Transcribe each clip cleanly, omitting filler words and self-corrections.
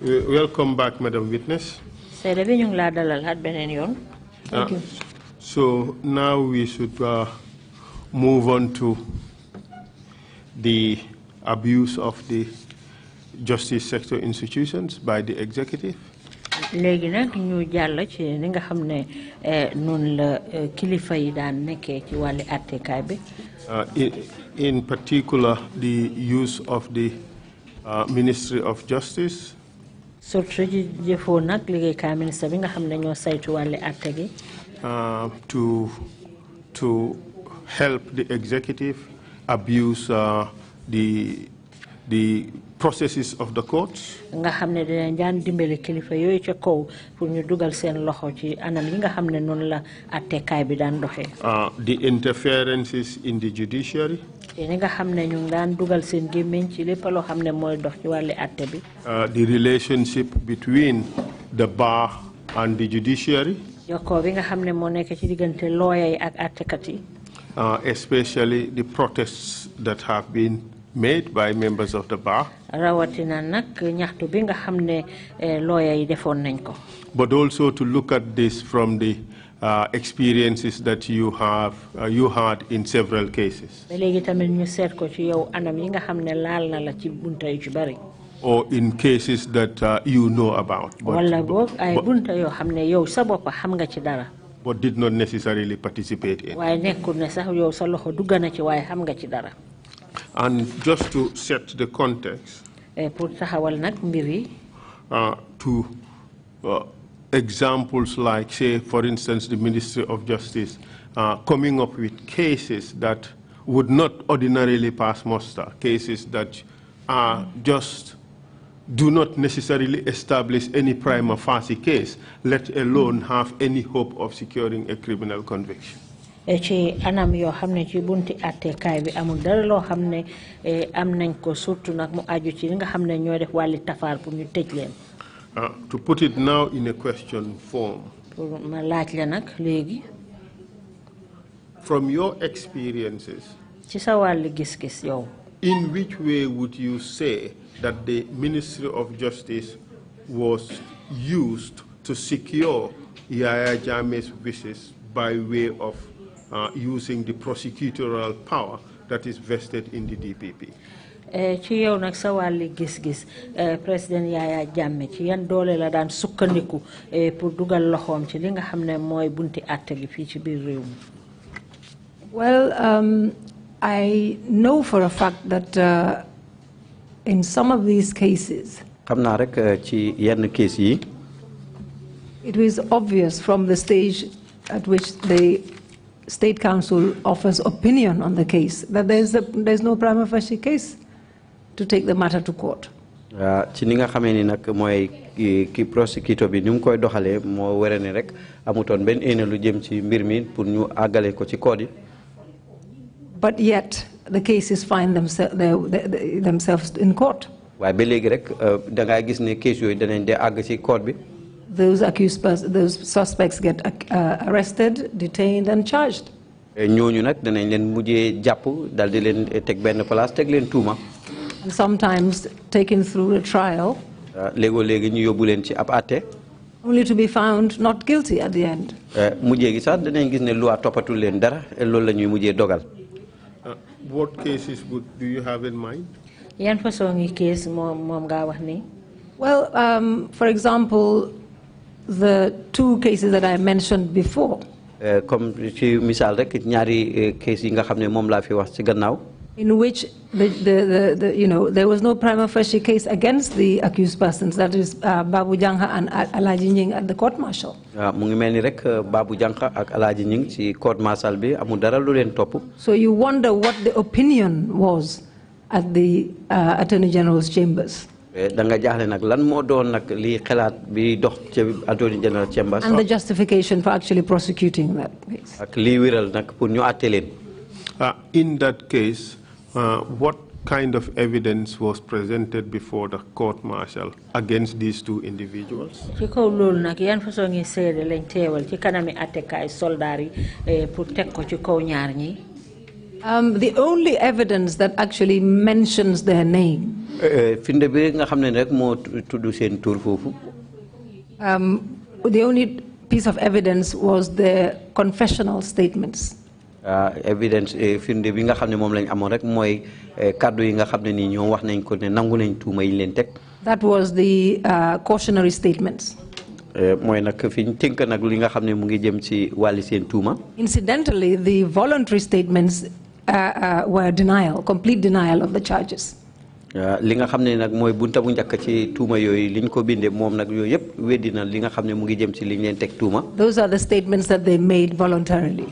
Welcome back, Madam Witness. Thank you. So now we should move on to the abuse of the justice sector institutions by the executive. In particular, the use of the Ministry of Justice to help the executive abuse the processes of the courts. The interferences in the judiciary. The relationship between the bar and the judiciary. Especially the protests that have been made by members of the bar. But also to look at this from the experiences that you had in several cases. Or in cases that you know about. But did not necessarily participate in. And just to set the context, to examples like, say, for instance, the Ministry of Justice coming up with cases that would not ordinarily pass muster, cases that just do not necessarily establish any prima facie case, let alone have any hope of securing a criminal conviction. To put it now in a question form, from your experiences, in which way would you say that the Ministry of Justice was used to secure Yaya Jammeh's wishes by way of using the prosecutorial power that is vested in the DPP? Ci yow nak sa wàlli gis-gis président Yaya Jammeh ci yan doole la daan sukkandiku pour dugal loxoom ci li nga xam ne mooy bunti àtte gi fii ci biir réew mi. Well, I know for a fact that in some of these cases, xam naa rek ci yenn case yi, it was obvious from the stage at which the State Council offers opinion on the case that there's no prima facie case to take the matter to court. Ci ni nga xamee ni nag mooy ki prosecutor bi ni mu koy doxalee moo wéré ne rek amutoon benn éene lu jëm ci mbir mi pour ñu àggale ko ci code yi. But yet the cases find themselves in court. waaye ba léegi rek da ngay gis ne case yooyu danañ dee àgg ci court bi. Those suspects get arrested, detained, and charged. ñooñu nag danañ leen mujjee jàpp dal di leen teg benn place teg leen tuuma. And sometimes taken through a trial. léegoo léegi ñu yóbbu leen ci ab àtte. Only to be found not guilty at the end. mujjee gi sax danañ gis ne loi toppatul leen dara loolu la ñuy mujjee dogal. What cases do you have in mind? Yan façon yi case moom nga wax ni? Well, for example, the two cases that I mentioned before. Comme ci misaal rek ñaari case yi nga xam ne moom laa fi wax ci gannaaw. In which there was no prima facie case against the accused persons, that is Babu Jangha and Alaji Nying at the court martial. Mu ngi mel ni rek Babu Jangha ak Alaji Nying ci court martial bi amul dara lu leen topp. So you wonder what the opinion was at the Attorney General's chambers. Da nga jaaxle nag lan moo doon nag li xalaat bi dox ci Attorney General chambers. And the justification for actually prosecuting that case. Ak li wiral nag pour ñu àtte leen. In that case, what kind of evidence was presented before the court martial against these two individuals? Ci kaw loolu nag yan façon yi seede lañ teewal ci kanami attekaay soldaar yi pour teg ko ci kaw ñaar ñi. The only evidence that actually mentions their name. Finde bi nga xamne rek mo tuddu sen tour fofu. The only piece of evidence was the confessional statements. Evidence finde bi nga xamne mom lañ amon rek moy cadeau yi nga xamne ni ñoo wax nañ ko ne nangu nañ tuuma yi leen tek. That was the cautionary statements. Incidentally, the voluntary statements were denial, complete denial of the charges. Those are the statements that they made voluntarily,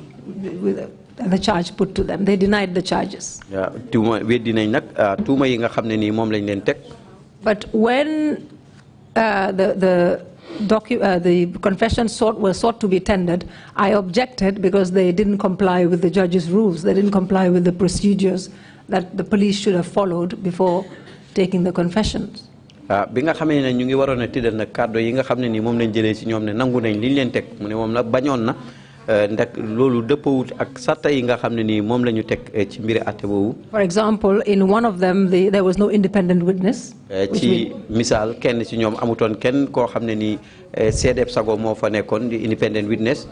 with the charge put to them. They denied the charges. But when the confessions were sought to be tendered, I objected because they didn't comply with the judge's rules. They didn't comply with the procedures that the police should have followed before taking the confessions. For example, in one of them, there was no independent witness. Independent witness.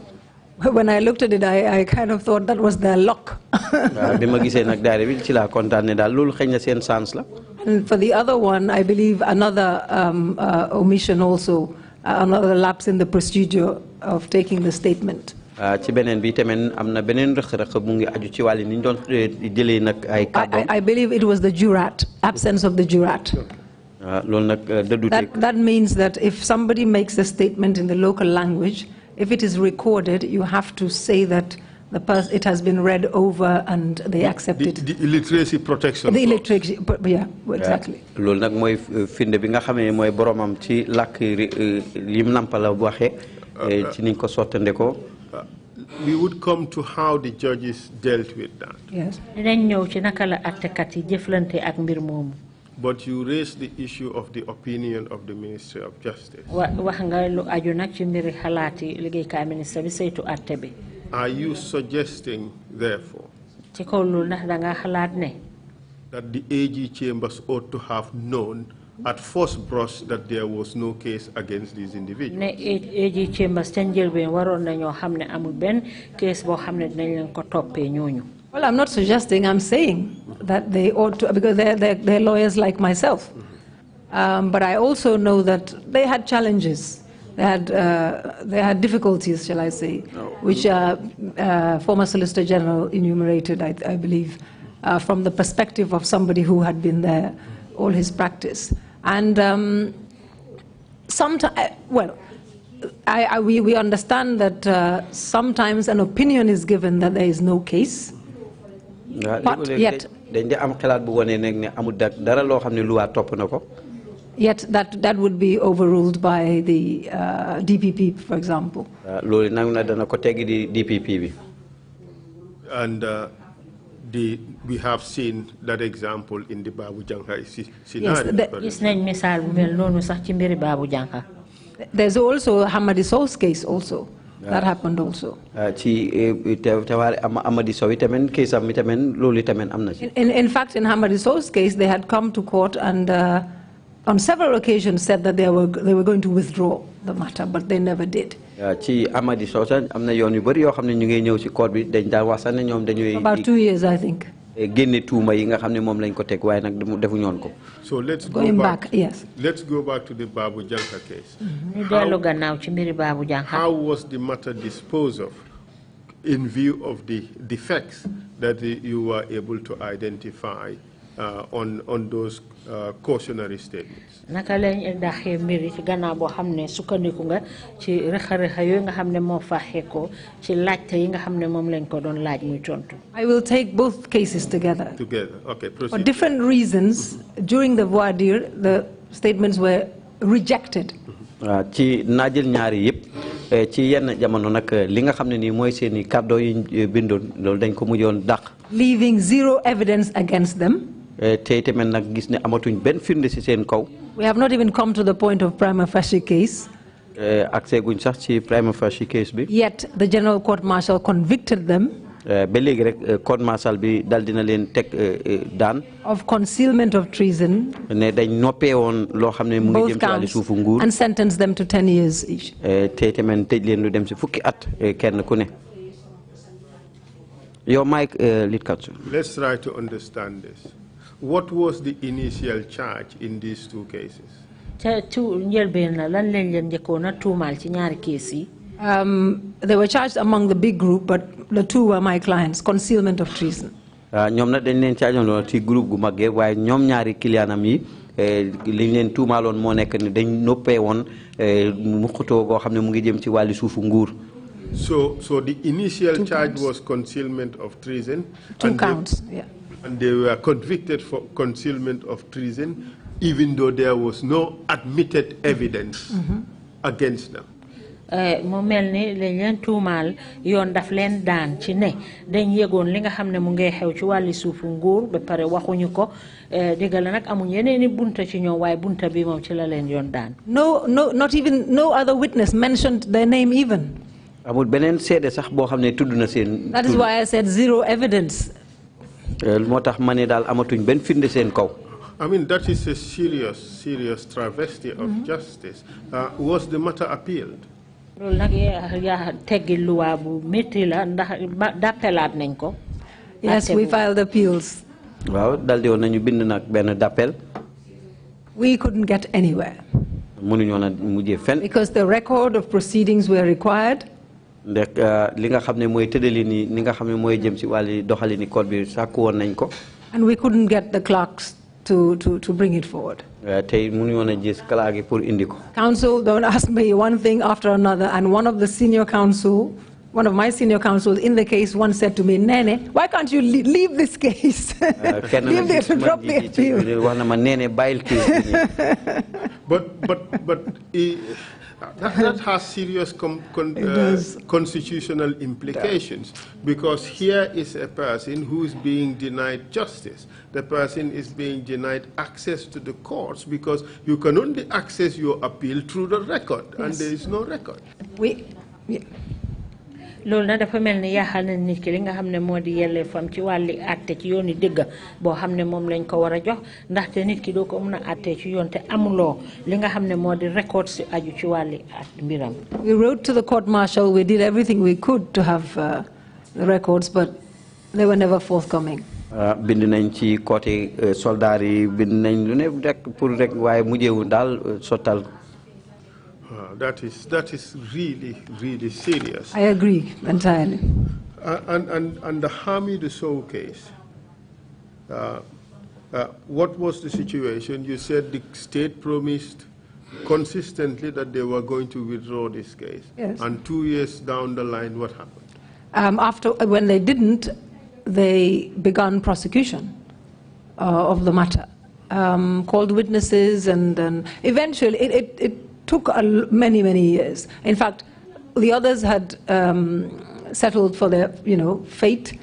When I looked at it, I kind of thought that was their luck. And for the other one, I believe another omission also, another lapse in the procedure of taking the statement. I believe it was the jurat, absence of the jurat. That means that if somebody makes a statement in the local language, if it is recorded, you have to say that it has been read over and they accept it. The illiteracy protection. The illiteracy, yeah, exactly. We would come to how the judges dealt with that. Yes. But you raised the issue of the opinion of the Ministry of Justice. Are you suggesting, therefore, that the AG chambers ought to have known at first brush that there was no case against these individuals? Well, I'm not suggesting, I'm saying that they ought to, because they're lawyers like myself. But I also know that they had challenges. They had difficulties, shall I say, which former Solicitor General enumerated, I believe, from the perspective of somebody who had been there all his practice. And sometimes, well, we understand that sometimes an opinion is given that there is no case, but yet that would be overruled by the DPP, for example. And we have seen that example in the Babu Jangha scenario. Yes, there's also Hamadi Sow's case also. That happened also. In fact, in Hamadi Sow's case, they had come to court and on several occasions said that they were going to withdraw the matter, but they never did. About 2 years, I think. So let's go back. Yes. Let's go back to the Babu Jangha case. How was the matter disposed of in view of the defects that you were able to identify on those cautionary statements? I will take both cases together. Okay. Proceed. For different reasons, during the voir dire, the statements were rejected. Leaving zero evidence against them. We have not even come to the point of prima facie case. Yet the General Court Martial convicted them. court martial bi dal dina len tek daan of concealment of treason. Ne dañ noppé won lo xamné mu ngi jëm ci wàllu suufu nguur. And sentence them to 10 years each. Té tamen tej len lu dem ci fukki at kenn ku ne. Your mic, lead counsel. Let's try to understand this. What was the initial charge in these two cases? They were charged among the big group, but the two were my clients, concealment of treason. ñom na dañ leen chargeon ci groupe gu magge waye ñom ñaari clientam yi liñ leen tuumalon mo nek ni dañ noppé won mu xuto go xamne mu ngi jëm ci wali suufu nguur. So the initial charge was concealment of treason. Two counts, yeah. And they were convicted for concealment of treason, even though there was no admitted evidence against them. Mo melni lañ leen tuumal yoon daf leen daan ci ne dañ yëgoon li nga xam ne mu ngay xew ci wàlli suufu nguur ba pare waxuñu ko dëggal nag amuñ yeneeni bunta ci ñoom waaye bunta bi moom ci la leen yoon daan. No, other witness mentioned their name even. Amul beneen seede sax boo xam ne tudd na seen. That is why I said zero evidence. Moo tax ma ne daal amatuñ benn firnde seen kaw. I mean, that is a serious travesty of justice. Was the matter appealed? Yes, we filed appeals. We couldn't get anywhere. Because the record of proceedings were required. And we couldn't get the clerks to bring it forward. Counsel, don't ask me one thing after another, and one of my senior counsels in the case once said to me, Nene, why can't you leave this case? Leave it to drop the appeal. But that has serious constitutional implications, because here is a person who is being denied justice. The person is being denied access to the courts because you can only access your appeal through the record, and there is no record. loolu na dafa mel ni yaaxal na nit ki li nga xam ne moo di yelle fam ci wàlli àtte ci yooni dëgg boo xam ne moom lañ ko war a jox ndaxte nit ki doo ko mën a àtte ci yoon te amuloo li nga xam ne moo di record si aju ci wàlli mbiram. We wrote to the court martial, we did everything we could to have the records, but they were never forthcoming. bind nañ ci côté soldat yi bind nañ lu ne rek pour rek waaye mujjewu daal sottal. That is really serious. I agree entirely. And the Hamidou Sow case, what was the situation? You said the state promised consistently that they were going to withdraw this case. Yes. And 2 years down the line, what happened? When they didn't, they began prosecution of the matter, called witnesses, and eventually it took many years. In fact, the others had settled for their fate,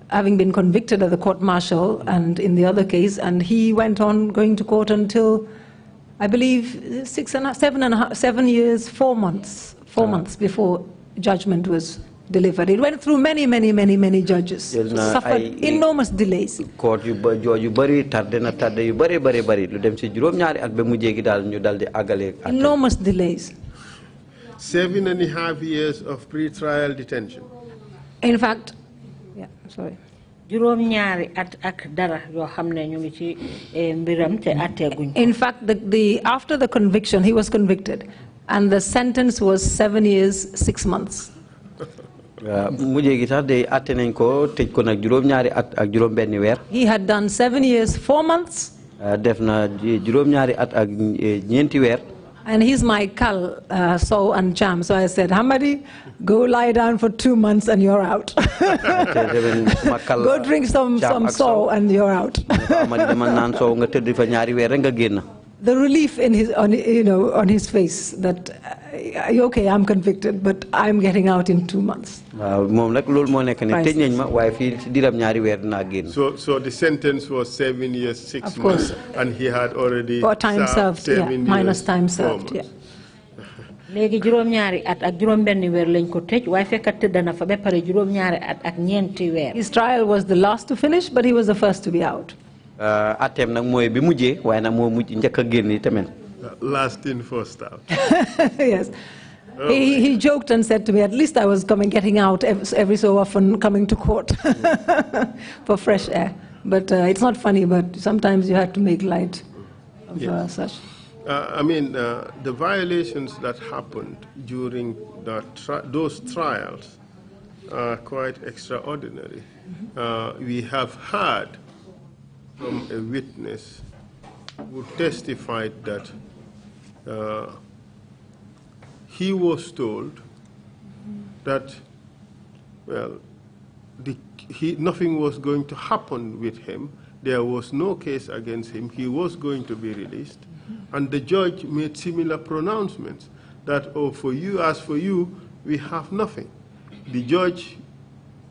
having been convicted at the court martial and in the other case, and he went on going to court until, I believe, 7 years, 4 months before judgment was delivered. It went through many judges. Suffered enormous delays. Court yu bari tardé yu bari lu dem ci juroom ñaari at ba mujjé gi dal ñu daldi agalé. Enormous delays. 7.5 years of pre-trial detention. In fact, juroom ñaari at ak dara yo xamné ñu ngi ci mbiram te atté guñ. In fact, after the conviction, he was convicted, and the sentence was 7 years 6 months. He had done 7 years 4 months. And he's my Kal, So and Cham. So I said, Hamadi, go lie down for 2 months and you're out. Go drink some So and you're out. The relief on his face that, okay, I'm convicted, but I'm getting out in 2 months. So the sentence was 7 years 6 months, and he had already time served, 7 years, minus time served. Yeah. léegi juróom-ñaari at ak juróom-benni weer lañ ko tëj waaye fekk tëdd na fa ba pare juróom-ñaari at ak ñeenti weer. His trial was the last to finish, but he was the first to be out. Atem nag mooy bi mujjee waaye nag moo mujj njëkk a génn tamit. Last in, first out. Yes. He joked and said to me, at least I was getting out every so often, coming to court for fresh air. But it's not funny, but sometimes you have to make light of such. I mean, the violations that happened during those trials are quite extraordinary. We have heard from a witness who testified that he was told that, well, nothing was going to happen with him. There was no case against him. He was going to be released. And the judge made similar pronouncements that, oh, for you, as for you, we have nothing. The judge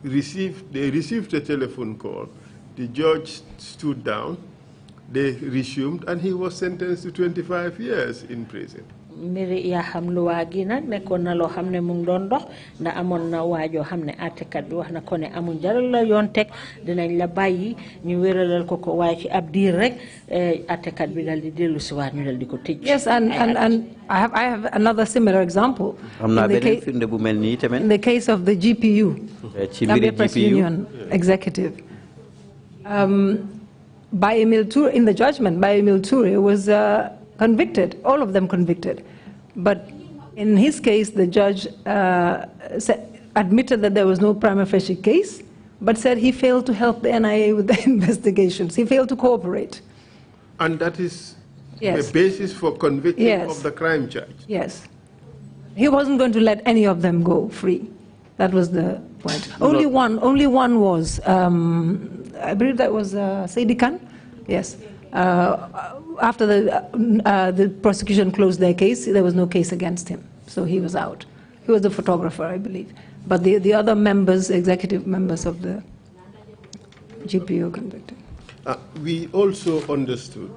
received a telephone call. The judge stood down. They resumed, and he was sentenced to 25 years in prison. mbiri yaa xam lu waa gi nag nekkoon na loo xam ne mu ngi doon dox ndax amoon na waajoo xam ne àttekat bi wax na ko ne amul jaral la yoon teg dinañ la bàyyi ñu wéralal ko ko waaye ci ab diir rek àttekat bi dal di dellu si waat ñu dal di ko tëj. Yes, and I have another similar example. am naa beneen firnde bu mel nii tamit. In the case of the GPU, Gambia Press Union executive, by Emil Toure, in the judgment, by Emil Toure was convicted, all of them convicted. But in his case, the judge admitted that there was no prima facie case, but said he failed to help the NIA with the investigations. He failed to cooperate. And that is the basis for convicting of the crime charge? Yes. He wasn't going to let any of them go free. That was the point. Only one was, I believe that was Saidi Khan. Yes. After the prosecution closed their case, there was no case against him, so he was out. He was the photographer, I believe. But the other members, executive members of the GPO convicted. We also understood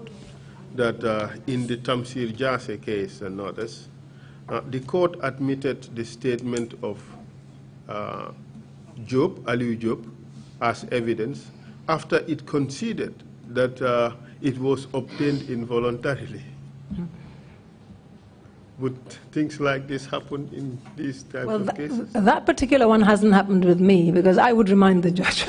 that in the Tamsir Jase case and others, the court admitted the statement of Aliu Job, as evidence after it conceded that it was obtained involuntarily. Would things like this happen in these types of cases? That particular one hasn't happened with me because I would remind the judge.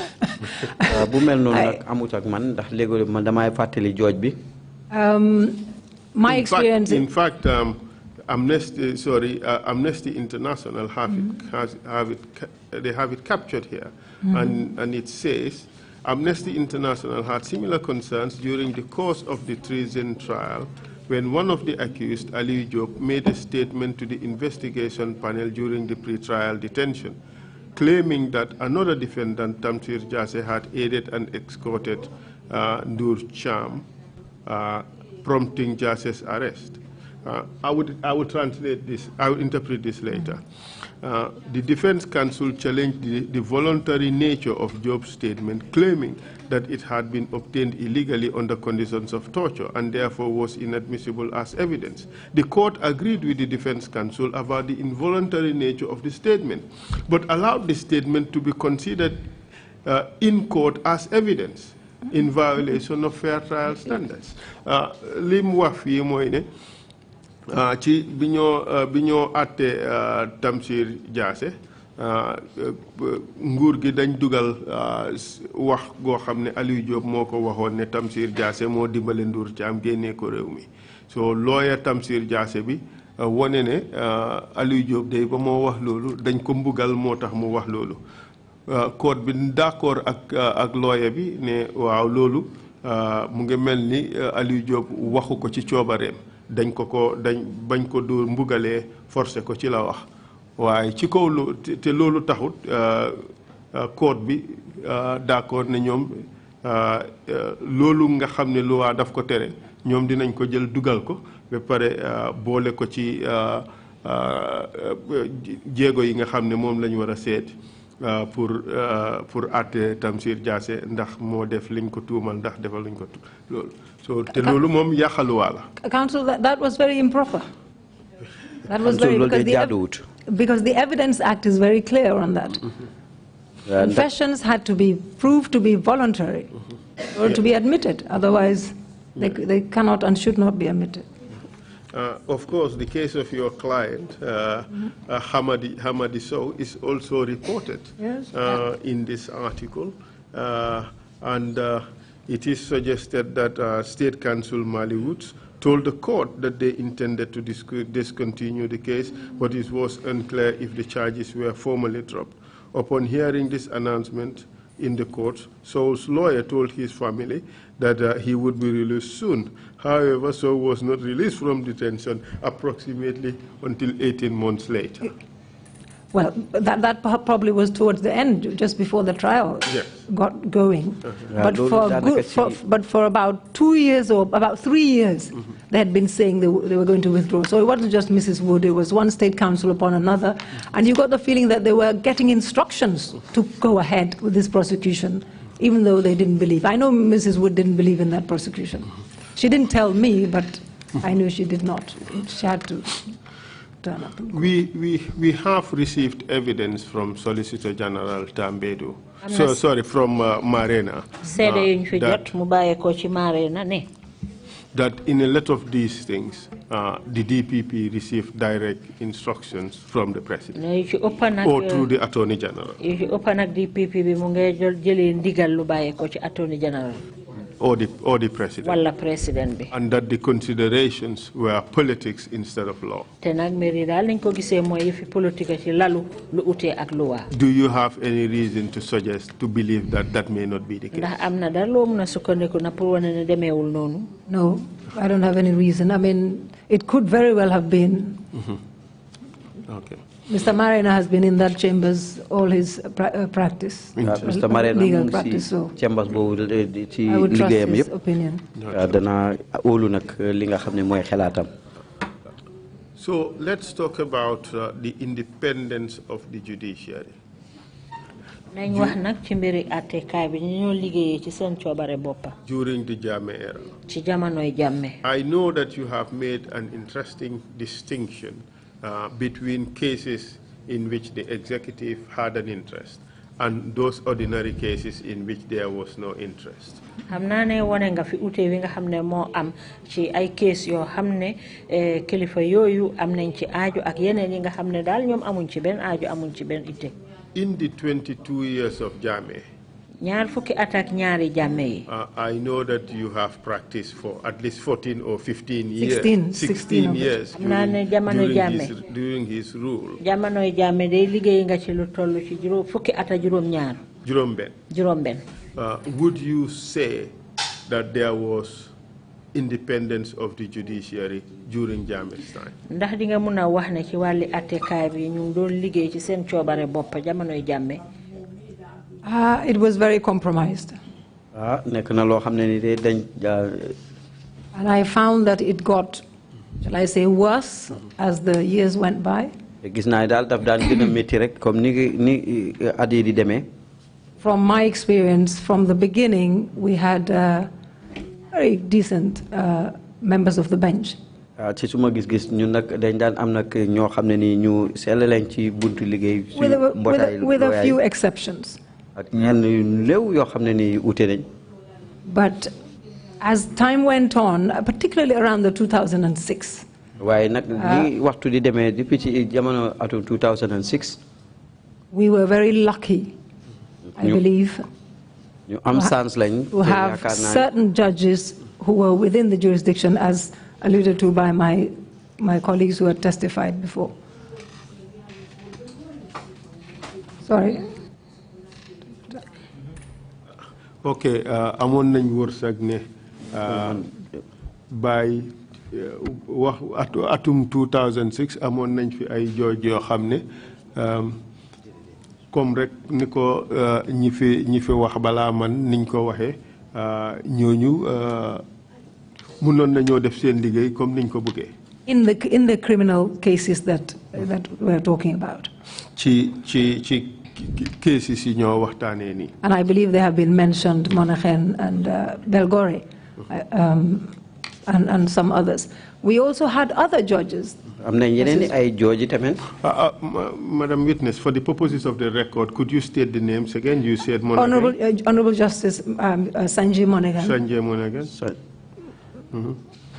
My experience. In fact, Amnesty International they have it captured here, and it says Amnesty International had similar concerns during the course of the treason trial when one of the accused, Ali Job, made a statement to the investigation panel during the pre-trial detention, claiming that another defendant, Tamsir Jase, had aided and escorted Nur Cham, prompting Jase's arrest. I would translate this, I will interpret this later. The defense counsel challenged the voluntary nature of Job's statement, claiming that it had been obtained illegally under conditions of torture and therefore was inadmissible as evidence. The court agreed with the defense counsel about the involuntary nature of the statement, but allowed the statement to be considered in court as evidence in violation of fair trial standards. Lim wax fi moy ne ci biñoo atté Tamsir Jase nguur gi dañ dugal wax goo xam ne Aliou Diop moo ko waxoon ne Tamsir Jase moo dimbale Ndour Thiam génnee ko réew mi so lawyer Tamsir Jase bi wone ne Aliou Diop day ba moo wax loolu dañ ko mbugal moo tax mu wax loolu court bi d'accord ak lawyer bi ne waaw loolu mu ngi mel ni Aliou Diop waxu ko ci coobareem dañ bañ ko do mbugalee forcé ko ci la wax waaye ci kaw te loolu taxut court bi d'accord ne ñoom loolu nga xam ne loi daf ko tere ñoom dinañ ko jël dugal ko ba pare boole ko ci jéego yi nga xam ne moom lañ war a seet pour àtte Tamsir Jase ndax moo def liñ ko tuumal ndax defal luñ ko loolu so te loolu moom yàqaluwaa la. Counsel, that was very improper. That was very, because the Evidence Act is very clear on that. Confessions had to be proved to be voluntary or to be admitted. Otherwise, they cannot and should not be admitted. Of course, the case of your client, Hamadi Sow, is also reported in this article. And it is suggested that State Council Mali Woods told the court that they intended to discontinue the case, but it was unclear if the charges were formally dropped. Upon hearing this announcement in the court, Sow's lawyer told his family that he would be released soon. However, Sow was not released from detention approximately until 18 months later. Well, that probably was towards the end, just before the trial got going. But for about 2 years or about 3 years, they had been saying they were going to withdraw. So it wasn't just Mrs. Wood, it was one state council upon another. And you got the feeling that they were getting instructions to go ahead with this prosecution, even though they didn't believe. I know Mrs. Wood didn't believe in that prosecution. She didn't tell me, but I knew she did not. She had to. We have received evidence from Solicitor General Cham Pt2, sorry, from Marena, that in a lot of these things, the DPP received direct instructions from the President or through the Attorney General. Or the President. And that the considerations were politics instead of law. Do you have any reason to suggest, to believe that that may not be the case? No, I don't have any reason. I mean, it could very well have been. Okay. Mr. Marena has been in that chambers all his practice, Mr. Marena legal practice, so chambers I would trust his opinion. So let's talk about the independence of the judiciary. During the Jammeh era, I know that you have made an interesting distinction between cases in which the executive had an interest and those ordinary cases in which there was no interest. In the 22 years of Jammeh, I know that you have practiced for at least 14 or 15 years. 16 years during his rule. Would you say that there was independence of the judiciary during Jammeh's time? It was very compromised. And I found that it got, shall I say, worse as the years went by. From my experience, from the beginning, we had very decent members of the bench. With a few exceptions. But as time went on, particularly around the 2006, we were very lucky, I believe, to have certain judges who were within the jurisdiction, as alluded to by my colleagues who had testified before. Sorry. Okay, amon nañ wërsëg ne by atum 2006 amon nañ fi ay jooj yoo xam ne comme rek ni ko ñi fi wax balaa man niñ ko waxee ñooñu mënoon nañoo def seen liggéey comme niñ ko bëggee. In the criminal cases that we're talking about. Ci cases yi ñoo waxtaanee nii. And I believe they have been mentioned, Monaghan and Belgore. and some others. We also had other judges. Madam Witness, for the purposes of the record, could you state the names again? You said Monaghan. Honorable Justice Sanjay Monaghan. Sanjay Monaghan.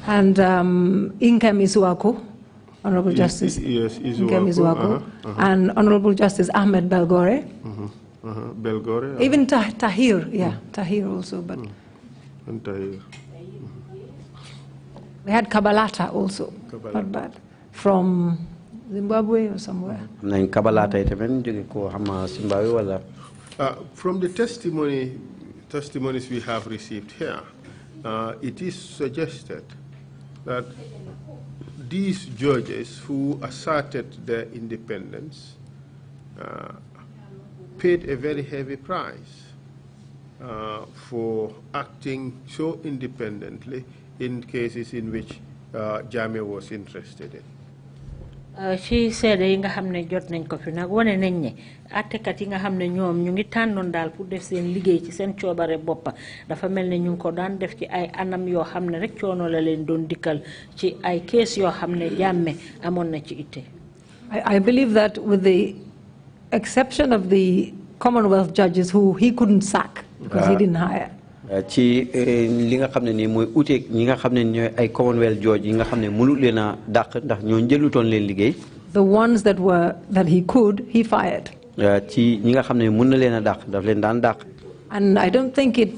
And Inkem Isuaku, Honorable Justice. Yes, Inkem Isuaku. And Honorable Justice Ahmed Belgore. Belgore. Even Tahir, Tahir also, but. And Tahir. We had Kabalata also, not bad, from Zimbabwe or somewhere. From the testimonies we have received here, it is suggested that these judges who asserted their independence paid a very heavy price for acting so independently in cases in which Jammeh was interested in. Ci seede yi nga xam ne jot nañ ko fi nag wane nañ ne attekat yi nga xam ne ñoom ñu ngi tànnoon daal pour def seen liggéey ci seen coobare boppa dafa mel ne ñu ngi ko daan def ci ay anam yoo xam ne rek coono la leen doon dikkal ci ay kees yoo xam ne Jammeh amoon na ci itte. I believe that with the exception of the Commonwealth judges who he couldn't sack because he didn't hire. Ci li nga xam ne nii mooy uteeg ñi nga xam ne ñooy ay Commonwealth judge yi nga xam ne mënul leen a dàq ndax ñoo jëlutoon leen liggéey. The ones that he fired. Ci ñi nga xam ne mën na leen a dàq daf leen daan dàq. And I don't think it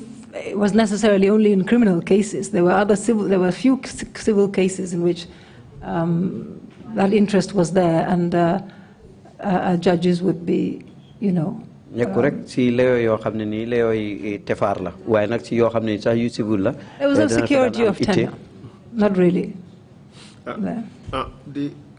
was necessarily only in criminal cases. There were a few civil cases in which that interest was there, and judges would be, rek si layo yoo xam ne nii layo yi tefaar la waaye nag si yoo xam ne sax yu civil la. There was a security of tenure, not really.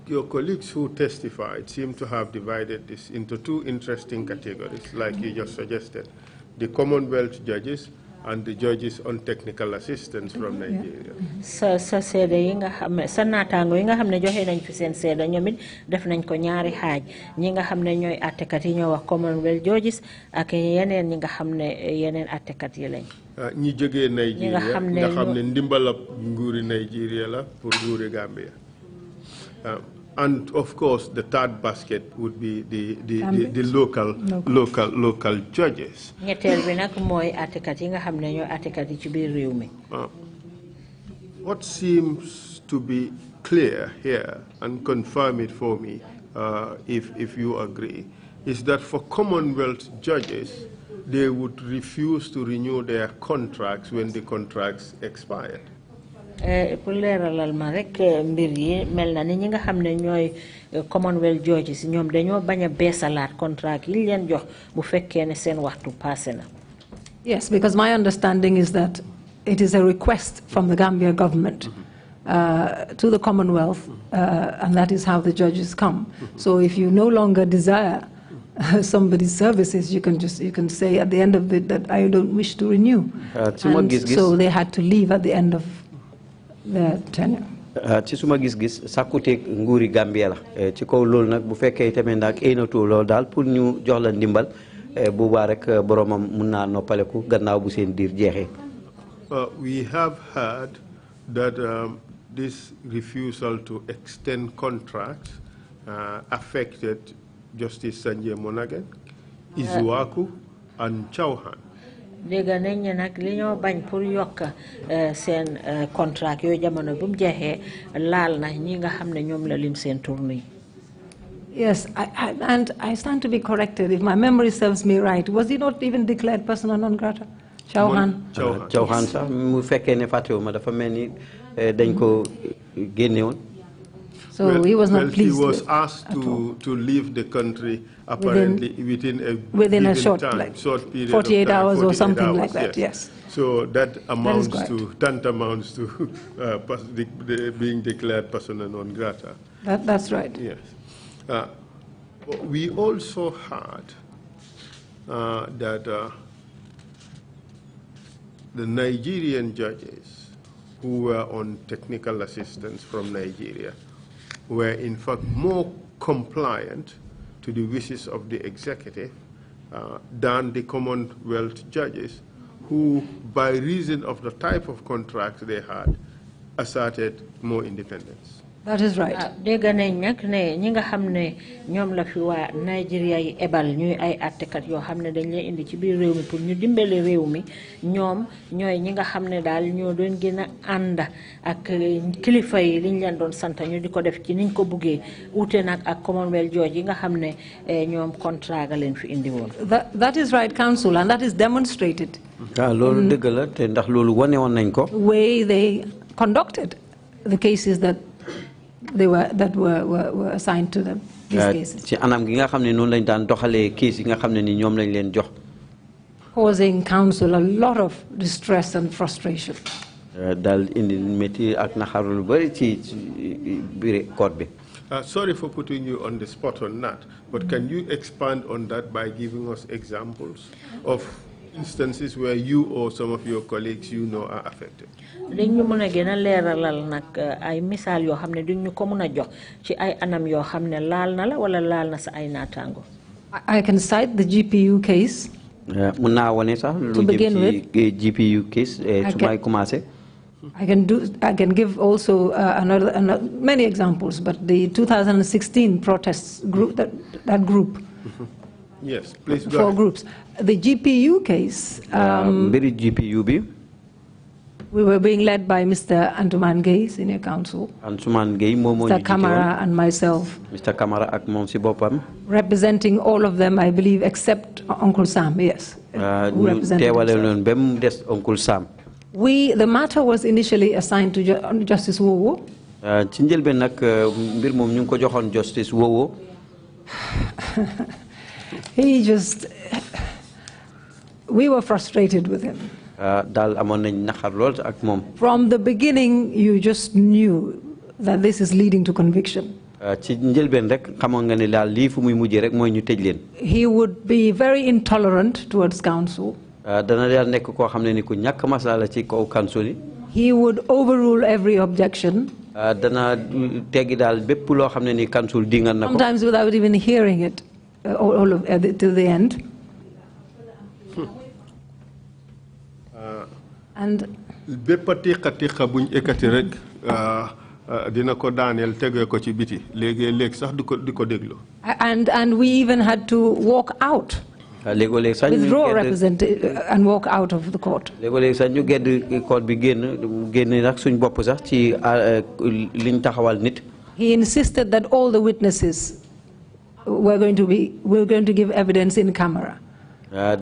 Your colleagues who testified seem to have divided this into two interesting categories, like you just suggested: the Commonwealth judges and the judges on technical assistance from Nigeria. Sa seede yi nga xam ne sa naataango yi nga xam ne joxe nañ fi seen seede ñoom it def nañ ko ñaari xaaj ñi nga xam ne ñooy attekat yi ñoo wax Commonwealth judges ak yeneen ñi nga xam ne yeneen attekat yi lañ. ñi jógee Nigeria nga xam ne ndimbalab nguuri Nigeria la pour nguuri Gambia. And of course, the third basket would be the local judges. What seems to be clear here, and confirm it for me, if you agree, is that for Commonwealth judges, they would refuse to renew their contracts when the contracts expired. Pour leeralal ma rek mbir yi mel na ni ñi nga xam ne ñooy Commonwealth judges ñoom dañoo bañ a beesalaat contract yi leen jox bu fekkee ne seen waxtu passé na. Yes, because my understanding is that it is a request from the Gambia government to the Commonwealth, and that is how the judges come. So if you no longer desire somebody's services, you can say at the end of it that I don't wish to renew. So they had to leave at the end of their tenure. Ci suma gis-gis sàkkuteeg nguuri Gambia la ci kaw loolu nag bu fekkee tamit nag aynatu loolu daal pour ñu jox la ndimbal boobaa rek boromam mun naa noppaleku gannaaw bu seen diir jeexee. We have heard that this refusal to extend contracts affected Justice Sanjay Monaghan, Isuaku, and Chauhan. Dégg nañ ne nag li ñoo bañ pour yokk seen contract yooyu jamono bu mu jeexee laal na ñi nga xam ne ñoom la lim seen tournée. Yes, and I stand to be corrected if my memory serves me right. Was he not even declared persona non grata? Chauhan. Chauhan sax mu fekkee ne fàttewuma dafa mel ni dañ ko génne woon. So he was not pleased. He was asked to leave the country apparently within a short period 48 hours or something like that. Yes. So that amounts to tantamounts to being declared persona non grata. That's right. Yes. We also heard that the Nigerian judges who were on technical assistance from Nigeria were in fact more compliant to the wishes of the executive than the Commonwealth judges who, by reason of the type of contracts they had, asserted more independence. That is right. dégg nañ nag ne ñi nga xam ne ñoom la fi waa Nigeria yi ebal ñuy ay attekat yoo xam ne dañ leen indi ci biir réew mi pour ñu dimbale réew mi ñoom ñooy ñi nga xam ne daal ñoo doon gën a ànd ak kilifa yi liñ leen doon sant ñu di ko def ci niñ ko buggee ute nag ak Commonwealth George yi nga xam ne ñoom contrat ga leen fi indi woon. That is right, Council, and that is demonstrated. loolu dëgg la te ndax loolu wane woon nañ ko. Way they conducted the cases that were assigned to them. These cases. ci anam gi nga xam ne noonu lañ daan doxalee case yi nga xam ne ni ñoom lañ leen jox. Causing Council a lot of distress and frustration. daal indi métti ak naxar lu bari ci biir court bi. Sorry for putting you on the spot on that, but can you expand on that by giving us examples of instances where you or some of your colleagues are affected? dañu mën a gën a leeralal nag ay misaal yoo xam ne duñ ñu ko mën a jox ci ay anam yoo xam ne laal na la wala laal na sa ay naataango. I can cite the GPU case. mën naa wane sax lu jëm ci GPU case su may commencé. I can give also many examples, but the 2016 protests group, that group. Yes, please go 4 ahead. groups. The GPU case. Very GPU bi. We were being led by Mr. Antuman Gay, Senior Counsel. Antuman Gay Mr. Kamara and myself. Mr. Kamara ak moom si boppam. Representing all of them, I believe, except Uncle Sam. Yes. Who represented himself. Uncle Sam. The matter was initially assigned to Justice Wowo. ci njëlbeen nag mbir moom ñu ngi ko joxoon Justice Wowo. We were frustrated with him. daal amoon nañ naxar lool ak moom. From the beginning, you just knew that this is leading to conviction. ci njëlbeen rek xamoon nga ne daal lii fu muy mujjee rek mooy ñu tëj leen. He would be very intolerant towards counsel. dana daal nekk koo xam ne ni ku ñàkk masala ci kaw counsel yi. He would overrule every objection. dana teggi daal bépp loo xam ne ni counsel dingal na ko. Sometimes without even hearing it till the end. And bépp tiqa buñ ekkati rek dina ko daaneel tegee ko ci biti léegi sax di ko déglu. And we even had to walk out. Withdraw representative and walk out of the court. léegi sax ñu gedd court bi génn nag suñ bopp sax ci liñ taxawal nit. He insisted that all the witnesses were going to give evidence in camera.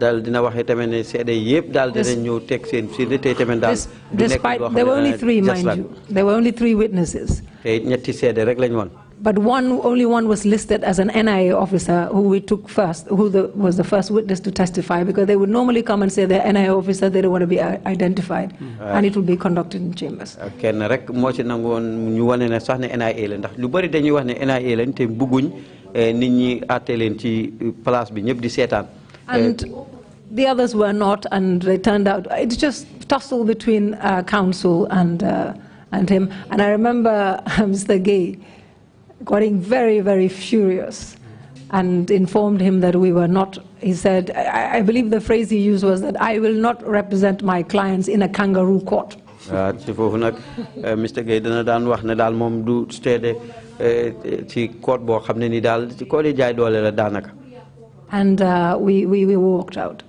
daal dina waxee tamit ne seede yëpp daal dina ñëw teg seen seede te tamit daal. Despite there were only 3, mind you. There were only 3 witnesses. te ñetti seede rek lañ woon. But only one was listed as an NIA officer who we took first, was the first witness to testify, because they would normally come and say they're NIA officer, they don't want to be identified, and it will be conducted in chambers. kenn rek moo ci nangoon ñu wane ne sax ne NIA la ndax lu bari dañuy wax ne NIA lañ te bëgguñ nit ñi àtte leen ci place bi ñëpp di seetaan. And the others were not, and they turned out, it's just tussle between counsel and him. And I remember Mr. Gay getting very, very furious and informed him that we were not, he said, I believe the phrase he used was that I will not represent my clients in a kangaroo court. ci foofu nag Mr. Gay dana daan wax ne daal moom du steede ci court boo xam ne ni daal ci court yi jaay doole la daanaka. And we walked out.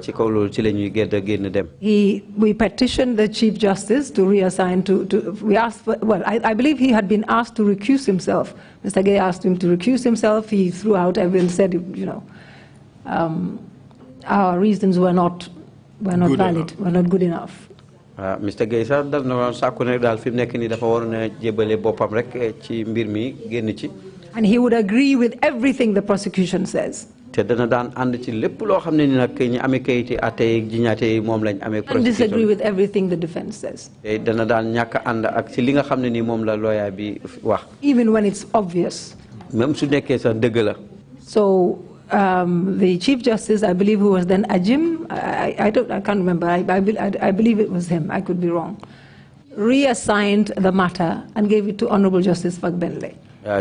ci kaw loolu ci la ñuy génn dem. We petitioned the Chief Justice to reassign we asked for, well, I believe he had been asked to recuse himself. Mr. Gay asked him to recuse himself. He threw out evidence, said, our reasons were not valid, were not good enough. Mr. Gay sax dal na sàkku ne daal fi mu nekk nii dafa waroon a jébale boppam rek ci mbir mi génn ci. And he would agree with everything the prosecution says. te dana daan ànd ci lépp loo xam ne ni nag ñi amee kayiti àtte jiñaate moom lañ amee. And disagree with everything the defense says. te dana daan ñàkk ànd ak ci li nga xam ne ni moom la lawyer bi wax. Even when it's obvious. même su nekkee sax dëgg la. So the Chief Justice, I believe, who was then Ajim, I can't remember. I believe it was him. I could be wrong. Reassigned the matter and gave it to Honorable Justice Fagbenle.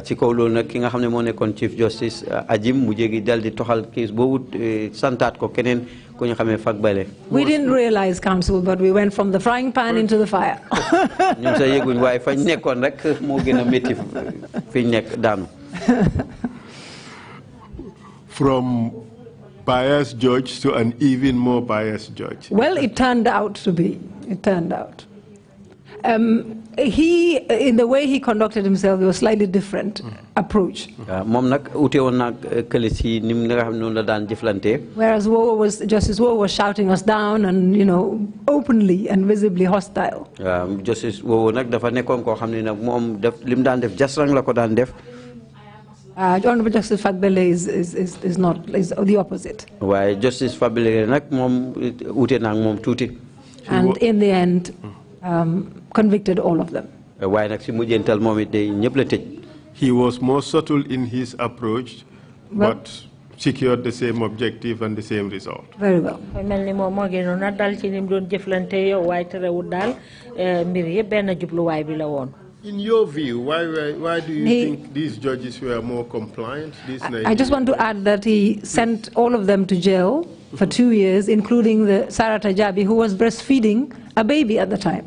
ci kaw loolu nag ki nga xam ne moo nekkoon Chief Justice Ajim mu jégi dal di toxal case boobu santaat ko keneen ku ñu xamee Fak Bale. We didn't realize, Council, but we went from the frying pan into the fire. ñun sa yëguñ waaye fañ nekkoon rek moo gën a métti fiñ nekk daanu. From biased judge to an even more biased judge. Well, it turned out to be. It turned out. He, in the way he conducted himself, was slightly different approach. Whereas Justice Wowo was shouting us down and, you know, openly and visibly hostile. Justice Wowo nak dafa nekkon ko xamni nak mom def lim daan def just rang la ko daan def. Honorable Justice Fagbele is not, is the opposite. Why Justice Fagbele nak mom ute nak mom tuti. And in the end, convicted all of them. Why nak si mujjental momit day ñepp la tej. He was more subtle in his approach, but secured the same objective and the same result. Very well. Melni mom mo gënon na dal ci nim doon jëflante yow way terewul dal mbir yeb ben jublu way bi la won. In your view, why do you think these judges were more compliant? I just want to add that he sent all of them to jail for 2 years, including the Sarata Jabi, who was breastfeeding a baby at the time.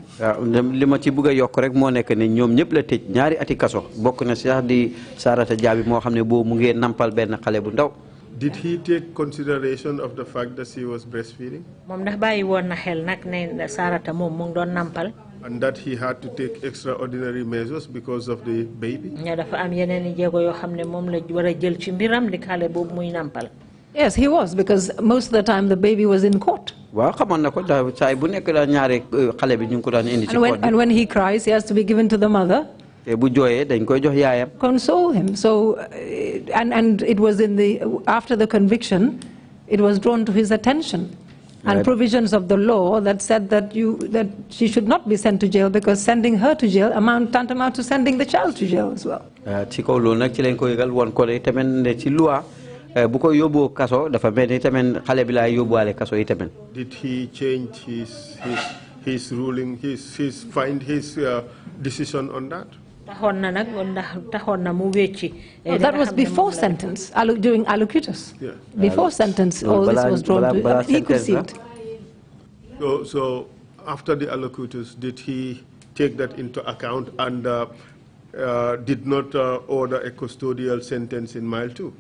Lima ci bëgg yok rek mo nek ni ñom ñepp la tej ñaari ati kasso bokk na sax di Sarata Jabi mo xamne bo mu ngi nampal ben xalé bu ndaw. Did he take consideration of the fact that she was breastfeeding? Mom ndax bayyi won na xel nak ne Sarata mom mu ngi doon nampal. And that he had to take extraordinary measures because of the baby? Yes, he was, because most of the time the baby was in court. And when he cries, he has to be given to the mother. Console him. So, and it was after the conviction, it was drawn to his attention. And provisions of the law that said that she should not be sent to jail, because sending her to jail tantamount to sending the child to jail as well. Did he change his ruling, his decision on that? No, that was before sentence, during allocutus. Yeah. Before sentence, all this was drawn to. He could see it. So after the allocutus, did he take that into account and did not order a custodial sentence in mile 2?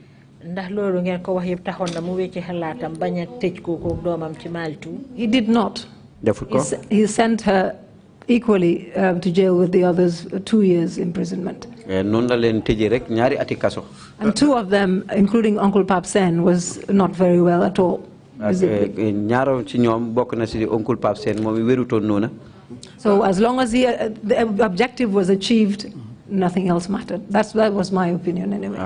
He did not. He sent her equally to jail with the others, 2 years imprisonment. And 2 of them, including Uncle Pap Sen, was not very well at all. So as long as the objective was achieved, nothing else mattered. That was my opinion anyway.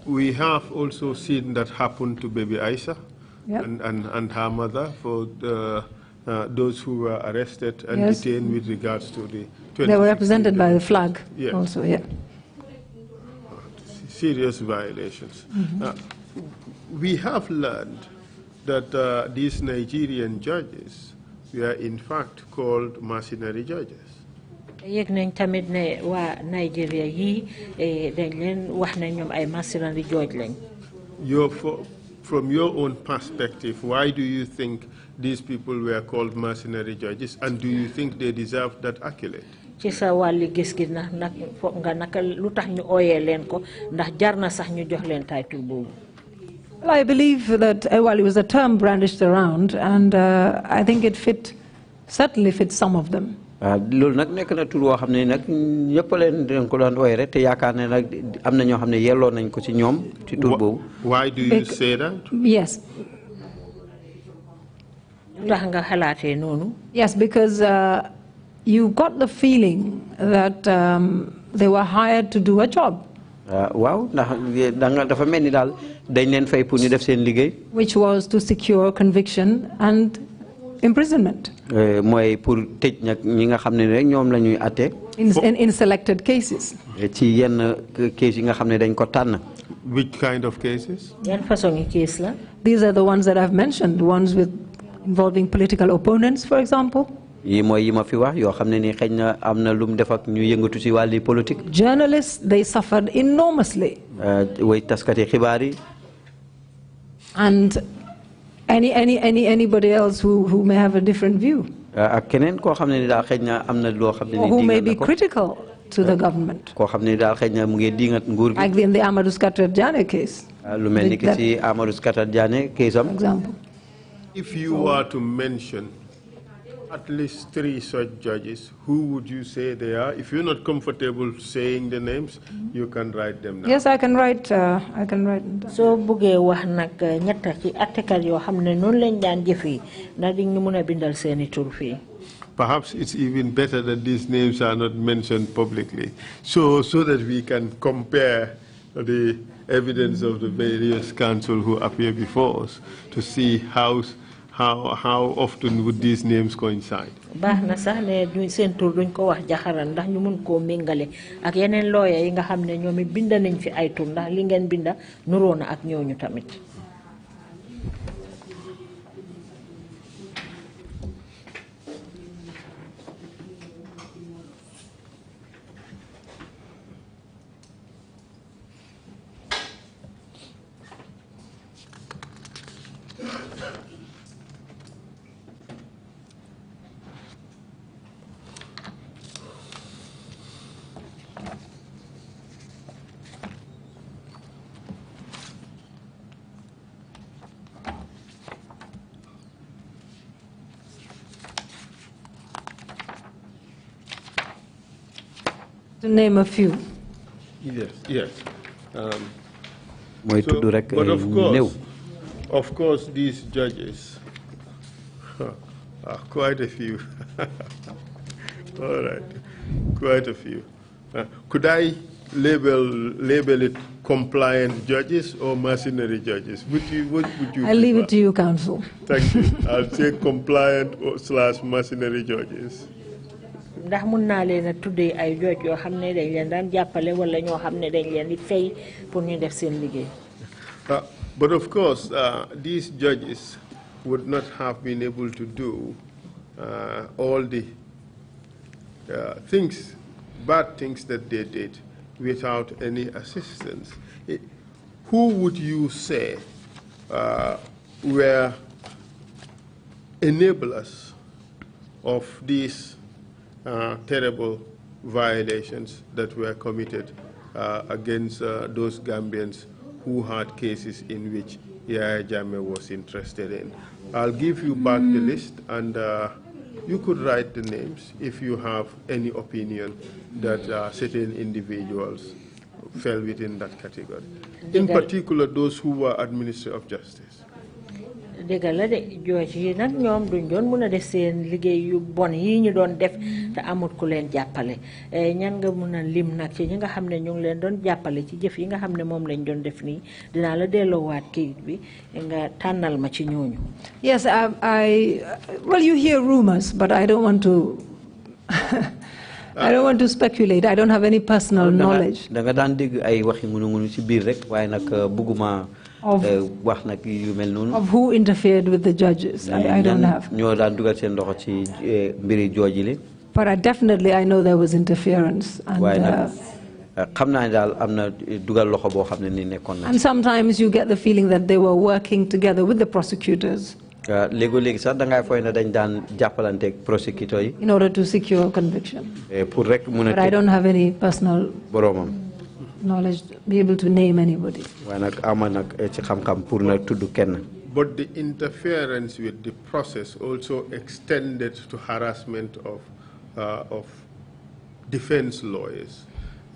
We have also seen that happen to baby Aisha, yep, and her mother, for those who were arrested and detained with regards to the... They were represented by the flag also, yeah. Serious violations. We have learned that these Nigerian judges were in fact called mercenary judges. Nigeria from your own perspective, why do you think these people were called mercenary judges, and do you think they deserve that accolade? Well, I believe that while it was a term brandished around, and I think it certainly fits some of them. Why do you say that? Yes. Yes, because you got the feeling that they were hired to do a job. Which was to secure conviction and imprisonment. In selected cases. Which kind of cases? These are the ones that I've mentioned, the ones with involving political opponents, for example. Journalists, they suffered enormously. And anybody else who may have a different view, or who may be critical to the government. Like in the Amadou Jane case. Example. If you were to mention at least 3 such judges, who would you say they are? If you're not comfortable saying the names, you can write them down. Yes, I can write. Them down. So buge wax nak ñetta ci attekat yo xamne non lañ daan jëfé na di ñu mëna bindal seeni tur fi. Perhaps it's even better that these names are not mentioned publicly, so that we can compare the evidence of the various counsel who appear before us to see how often would these names coincide. Baax na sax ne duñ seen tur duñ ko wax jaxaran ndax ñu mën ko méngalé ak yeneen lawyer yi nga xamne ñoomi binda nañ fi ay tur ndax li ngeen binda nuroo na ak ñooñu tamit. To name a few. Yes. But of course, these judges are quite a few. All right, quite a few. Could I label it compliant judges or mercenary judges? What would you? I'll leave it to you, counsel. Thank you. I'll say compliant / mercenary judges. Ndax mën naa leen a tuddee ay jooj yoo xam ne dañ leen daan jàppale wala ñoo xam ne dañ leen di fay pour ñu def seen liggéey. But of course, these judges would not have been able to do all the bad things that they did without any assistance. Who would you say were enablers of these terrible violations that were committed against those Gambians who had cases in which Yahya Jammeh was interested in? I'll give you back the list, and you could write the names if you have any opinion that certain individuals fell within that category. In particular, those who were administrators of justice. dëgg la de jooju yi nag ñoom duñ doon mën a def seen liggéey yu bon yi ñu doon def te amut ku leen jàppale ñan nga mën a lim nag ci ñi nga xam ne ñu ngi leen doon jàppale ci jëf yi nga xam ne moom lañ doon def nii dinaa la delloowaat kayit bi nga tànnal ma ci ñooñu. Yes, well, you hear rumors, but I don't want to. I don't want to speculate. I don't have any personal knowledge. Da nga daan dégg ay waxi ngunu ci biir rek waaye nag bëgguma of who interfered with the judges. I don't have. But definitely I know there was interference. And sometimes you get the feeling that they were working together with the prosecutors in order to secure conviction. But I don't have any personal knowledge to be able to name anybody. But the interference with the process also extended to harassment of defense lawyers.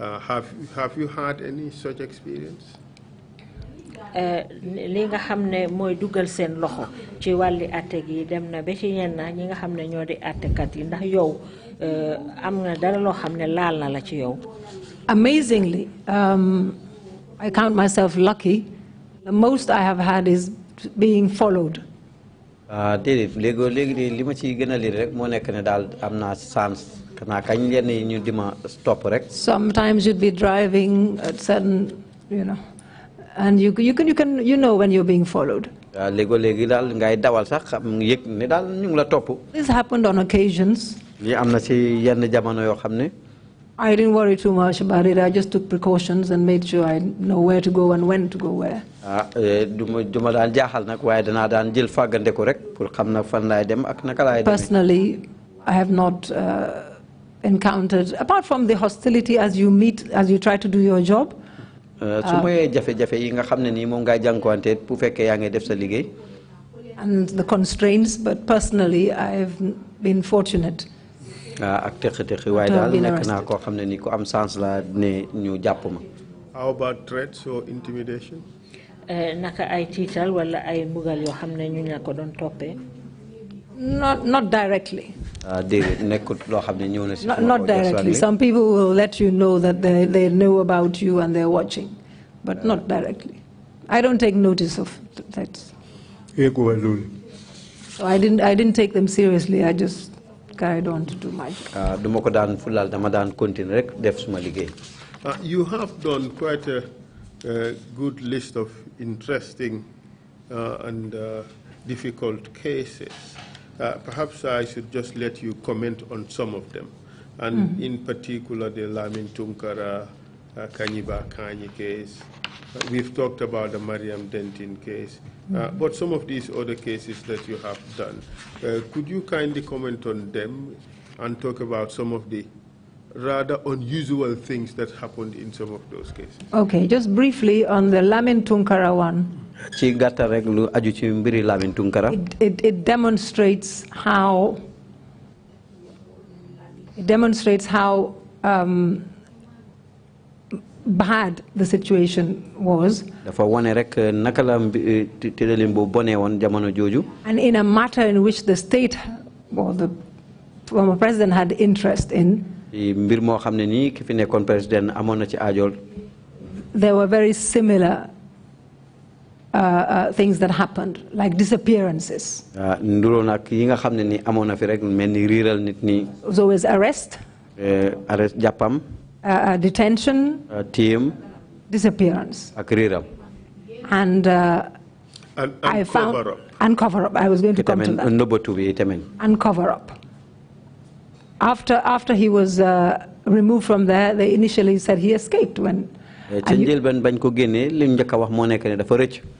Have you had any such experience? Li nga xamne moy duggal sen loxo ci walli atté gi dem na be ci ñen ñi nga xamne ñoo di atté kat yi ndax yow am nga dara lo xamne laal na la ci yow. Amazingly, I count myself lucky. The most I have had is being followed. Sometimes you'd be driving at certain, and you know when you're being followed. This happened on occasions. I didn't worry too much about it. I just took precautions and made sure I know where to go and when to go where. Personally, I have not encountered, apart from the hostility as you try to do your job. And the constraints, but personally, I've been fortunate. How about threats or intimidation? Not directly. Not directly. Some people will let you know that they know about you and they're watching, but not directly. I don't take notice of threats. So I didn't take them seriously. I just carried on to do my job. You have done quite a good list of interesting and difficult cases. Perhaps I should just let you comment on some of them, and in particular the Lamin Tunkara Kanyiba Kanyi case. We've talked about the Mariam Dentin case, but some of these other cases that you have done, could you kindly comment on them and talk about some of the rather unusual things that happened in some of those cases? Okay, just briefly on the Lamin Tunkara one. It demonstrates how bad the situation was. And in a matter in which the state or the former president had interest in, there were very similar things that happened, like disappearances. There was always arrest, detention, disappearance. And I found cover up. I was going to come to that. And cover up. After he was removed from there, they initially said he escaped.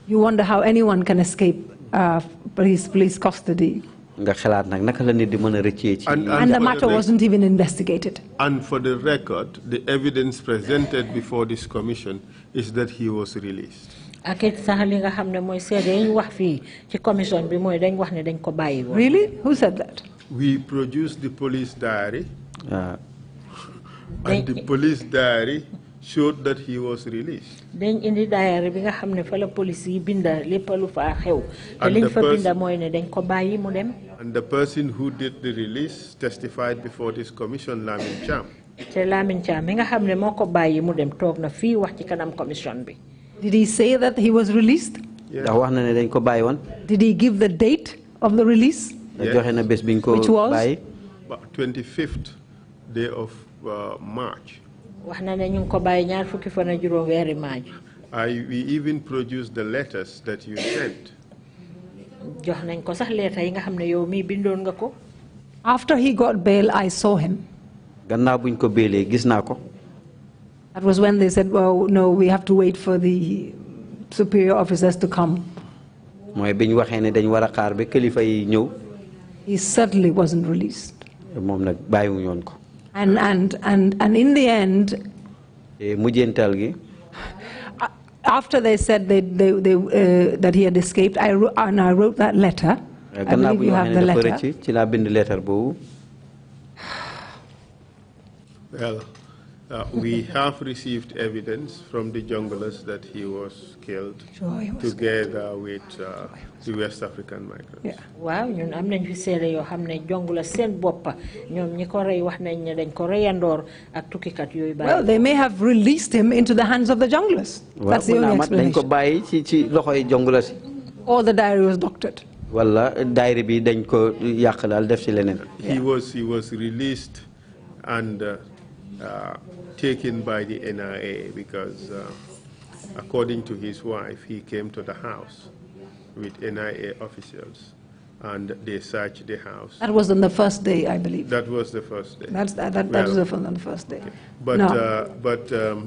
You wonder how anyone can escape police custody. And the matter wasn't even investigated. And for the record, the evidence presented before this commission is that he was released. Really? Who said that? We produced the police diary, and the police diary showed that he was released. And the person who did the release testified before this commission, Lamin Cham. Did he say that he was released? Yeah. Did he give the date of the release? Yes. Which was? 25th day of March. We even produced the letters that you sent. After he got bail, I saw him. That was when they said, well, no, we have to wait for the superior officers to come. He certainly wasn't released. And in the end, after they said that he had escaped, I wrote that letter. I believe you have the letter. Well, we have received evidence from the junglers that he was killed together with the West African migrants. Yeah. Wow, ñun am nañ fi sédé yo xamné jongula seen boppa ñom ñi ko ray wax nañ ne dañ ko reyandor ak tukkikat yoy bay. Well, they may have released him into the hands of the junglers. That's the only explanation. Or the diary was doctored. He was released and taken by the NIA because according to his wife, he came to the house with NIA officials, and they searched the house. That was on the first day, I believe. That was the first day. That was on the first day. Okay. But, no.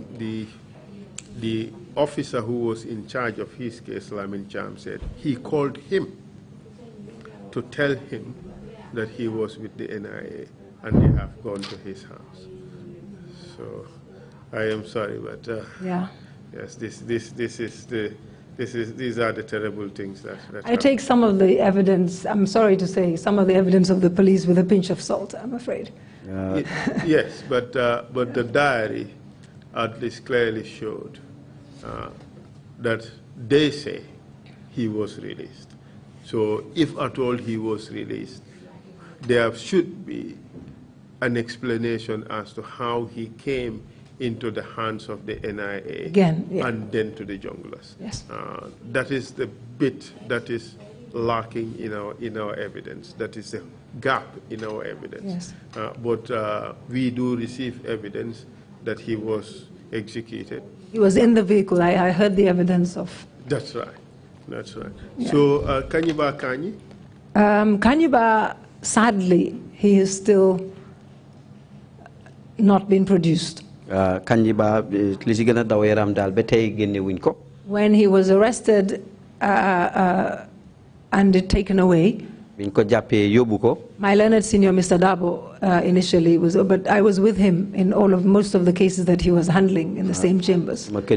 The officer who was in charge of his case, M.C Cham, said he called him to tell him that he was with the NIA and they have gone to his house. So I am sorry, but yeah. Yes, these are the terrible things that I take some of the evidence, I'm sorry to say, some of the evidence of the police with a pinch of salt, I'm afraid. Yes, but the diary at least clearly showed that they say he was released. So if at all he was released, there should be an explanation as to how he came into the hands of the NIA again, yeah. and then to the junglers. Yes. That is the bit that is lacking in our evidence. That is the gap in our evidence. Yes. But we do receive evidence that he was executed. He was in the vehicle. I heard the evidence of. That's right. That's right. Yeah. So Kanyiba Kanyi? Kanyiba, sadly, he is still not been produced. Kanyiba, when he was arrested and taken away, my learned senior, Mr. Dabo, initially was, but I was with him in most of the cases that he was handling in the same chambers. That's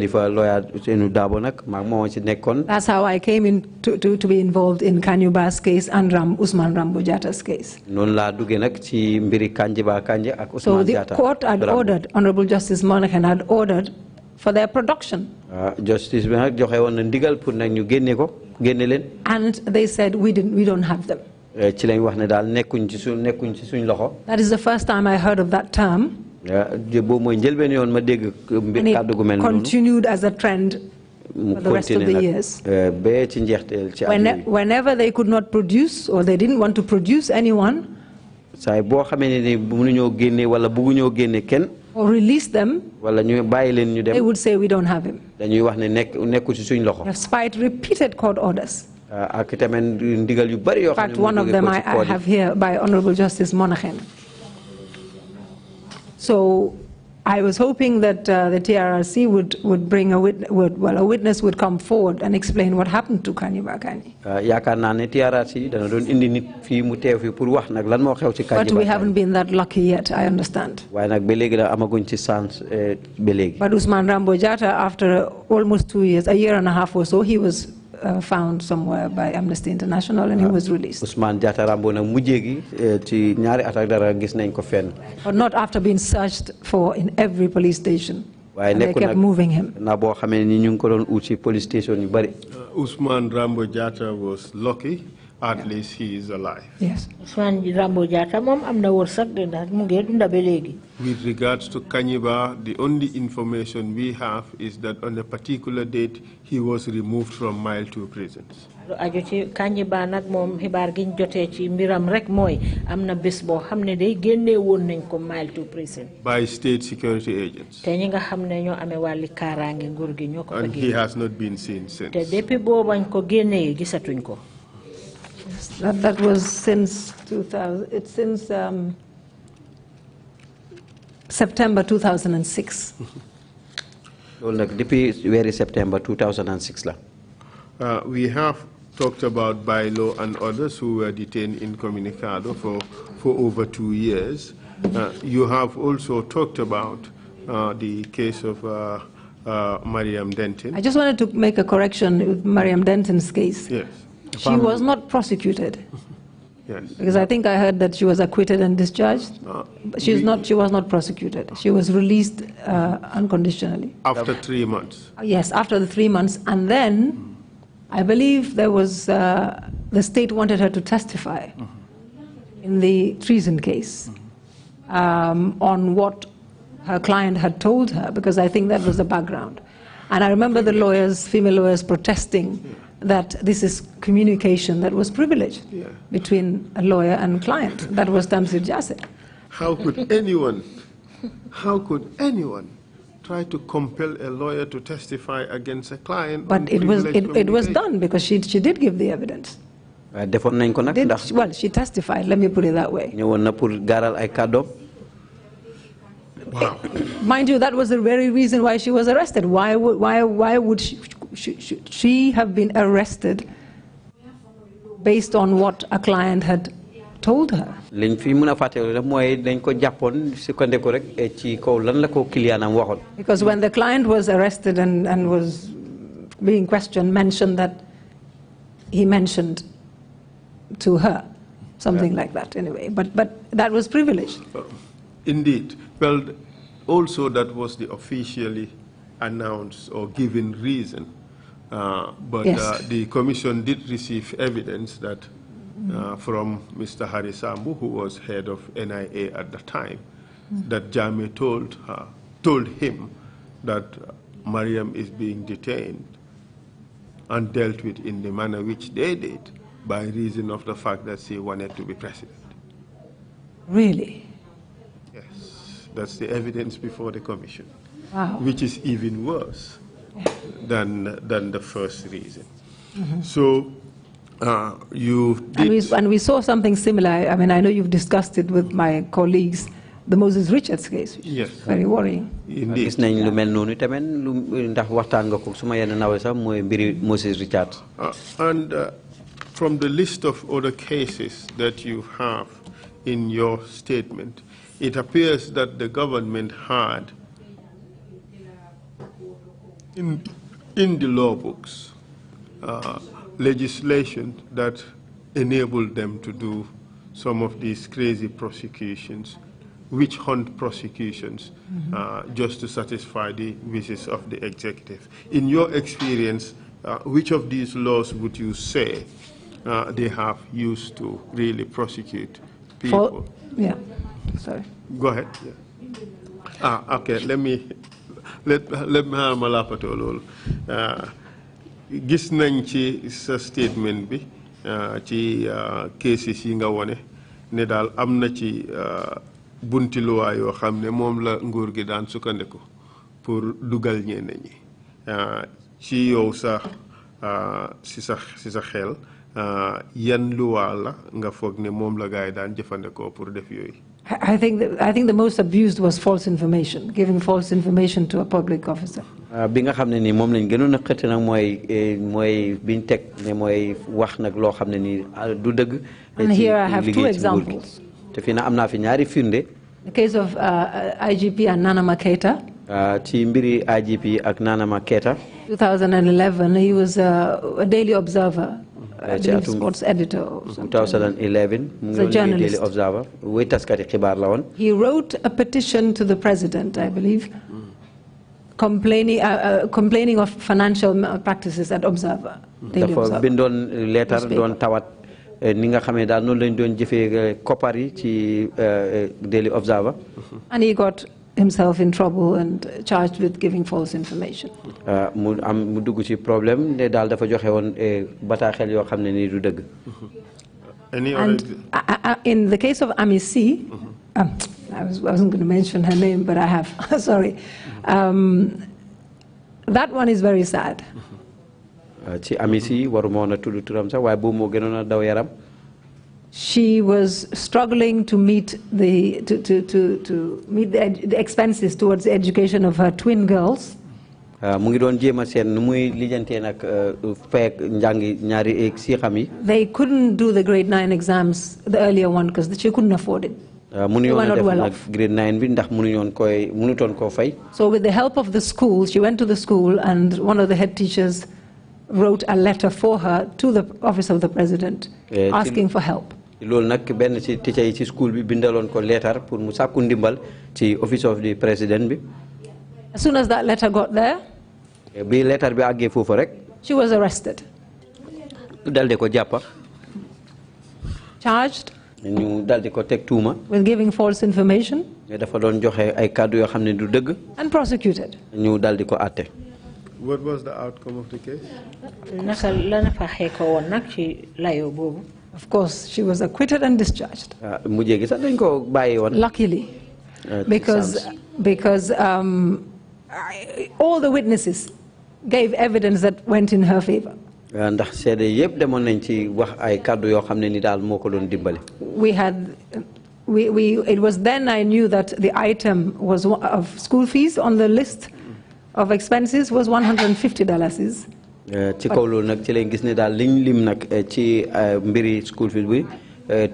how I came in to be involved in Kanyuba's case and Usman Rambo Jatta's case. So the court had ordered, Honorable Justice Monaghan had ordered for their production. And they said, we don't have them. That is the first time I heard of that term. And it continued as a trend for the rest of the years. Whenever they could not produce or they didn't want to produce anyone, or release them, they would say, we don't have him. Despite repeated court orders. In fact, one of them I have here by Honorable Justice Monaghan. So I was hoping that the TRRC would bring a witness would come forward and explain what happened to Kanyiba Kanyi. But we haven't been that lucky yet, I understand. But Usman Rambo Jatta, after almost 2 years, a year and a half or so, he was found somewhere by Amnesty International and he was released. Usman Jatta Rambo na mujegi ci ñaari at ak dara gis nañ ko fenn. But not after being searched for in every police station. And they kept moving him. Na bo xamé ni ñu ngi ko doon ut ci police station yu bari. Usman Rambo Jatta was lucky. At least he is alive. Yes. With regards to Kanyiba, the only information we have is that on a particular date he was removed from Mile 2 prisons. By state security agents. And he has not been seen since. That was since 2000. It's since September 2006. Very September 2006. We have talked about Bailo and others who were detained incommunicado for over 2 years. You have also talked about the case of Mariam Denton. I just wanted to make a correction with Mariam Denton's case. Yes. She was not prosecuted. Yes. Because I think I heard that she was acquitted and discharged. She was not prosecuted. She was released unconditionally. After 3 months. Yes, after the 3 months. And then I believe there was, the state wanted her to testify in the treason case on what her client had told her, because I think that was the background. And I remember the lawyers, female lawyers, protesting that this is communication that was privileged between a lawyer and client. That was Tamsir Jasseh. How could anyone try to compel a lawyer to testify against a client. But it was done because she did give the evidence. Well, she testified, let me put it that way. Wow. Mind you, that was the very reason why she was arrested. Why would she have been arrested based on what a client had told her? Because when the client was arrested and was being questioned, mentioned that he mentioned to her, something like that anyway. But that was privileged. Indeed. Well, also that was the officially announced or given reason. But yes. The commission did receive evidence that from Mr. Harisambu, who was head of NIA at the time, that Jammeh told him that Mariam is being detained and dealt with in the manner which they did by reason of the fact that she wanted to be president. Really? Yes, that's the evidence before the commission. Wow. Which is even worse than the first reason. So you did... And we saw something similar. I mean, I know you've discussed it with my colleagues, the Moses Richards case, which is very worrying. Indeed. And from the list of other cases that you have in your statement, it appears that the government had in the law books legislation that enabled them to do some of these crazy prosecutions, witch hunt prosecutions, just to satisfy the wishes of the executive. In your experience, which of these laws would you say they have used to really prosecute people? Sorry. Go ahead. Yeah. Okay. Let me malapato lol. Gis nañ ci sa statement bi ci cases yi nga wone ne daal am na ci bunti loi yoo xam ne moom la nguur gi daan sukkandiku pour dugal ñeneen ñi ci yow sax si sa xel yan loi la nga foog ne moom la gaay daan jëfandikoo pour def yooyu. I think the most abused was false information, giving false information to a public officer. Bi nga xamne ni mom lañ gënon na xëtt nak moy biñ tek ne moy wax nak lo xamne ni du deug. And here I have two examples. Te fi na amna fi ñaari firnde. The case of IGP and Neneh M.C Cham. Ci mbiri IGP ak Neneh M.C Cham. 2011, he was a Daily Observer. Sports editor. 2011, a journalist. Daily Observer. He wrote a petition to the president, I believe, complaining of financial practices at Observer. Daily Observer. Bindon letter don tawat ni nga xamé dal non lañ doon jëfé copar yi ci Daily Observer. And he got himself in trouble and charged with giving false information. Mu dugg ci problème ne dal dafa joxe won bataaxel yo xamne ni du deug. And in the case of M.C, I wasn't going to mention her name, but I have. Sorry. That one is very sad. Ci M.C waruma wona tuddu turam sax way bo mo gënona daw yaram. She was struggling to meet the expenses towards the education of her twin girls. Mu ngi doon jéema seen nu muy lijjantee nag fekk njàngi ñaari si xam yi. They couldn't do the grade 9 exams, the earlier one, because she couldn't afford it. They were not well off. Grade 9 bi ndax mënutoon koo fay. So with the help of the school, she went to the school, and one of the head teachers wrote a letter for her to the office of the president, asking for help. Loolu nag benn ci teacher yi ci school bi bindaloon ko letter pour mu sàkku ndimbal ci office of the president bi. As soon as that letter got there, bi letter bi àggee foofu rek. She was arrested. Daldi ko jàppa. Charged. ñu daldi ko teg tuuma. With giving false information. Dafa doon joxe ay kàddu yoo xam ne du dëgg. And prosecuted. ñu daldi ko àtte. What was the outcome of the case? Naka la na fa xé ko won nak ci layo bobu. Of course, she was acquitted and discharged. Luckily, because all the witnesses gave evidence that went in her favor. ndax seede yépp demoon nañ ci wax ay kàddu yoo xam ne ni daal moo ko doon dimbale. It was then I knew that the item was of school fees on the list of expenses was $150. ci kaw loolu nag ci lañ gis ne daal liñ lim nag ci mbiri school fees bi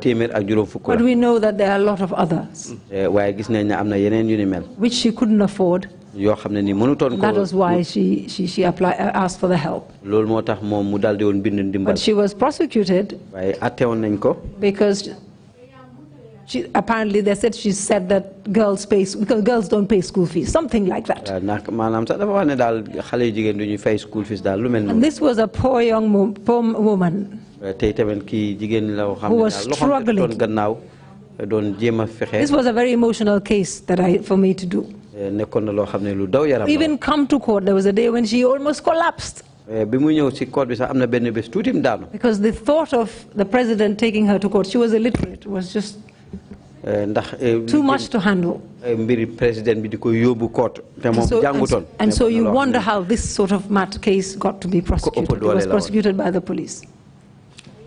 téeméer ak juróom fukk la. But we know that there are a lot of others. waaye gis nañ ne am na yeneen yu ni mel. which she couldn't afford. yoo xam ne ni mënutoon ko. That was why she asked for the help. loolu moo tax moom mu daldi woon bind ndimbal. But she was prosecuted. waaye attewoon nañ ko. Because apparently they said she said that girls don't pay school fees, something like that. maanaam sax dafa wax ne daal xale yu jigéen du ñu fay school fees daal lu mel noonu. And this was a poor woman. tey tamit kii jigéen la xam ne daal loxoom doon gannaaw doon jéem a fexe. This was a very emotional case for me to do. nekkoon na loo xam ne lu daw yaram. Even come to court, there was a day when she almost collapsed. bi mu ñëw ci court bi sax am na benn bés tuuti mu daanu. Because the thought of the president taking her to court, she was illiterate, was just too much to handle. mbiri président bi di ko yóbbu court te moom jàngutoon. And so you wonder how this sort of case got to be prosecuted. It was prosecuted by the police.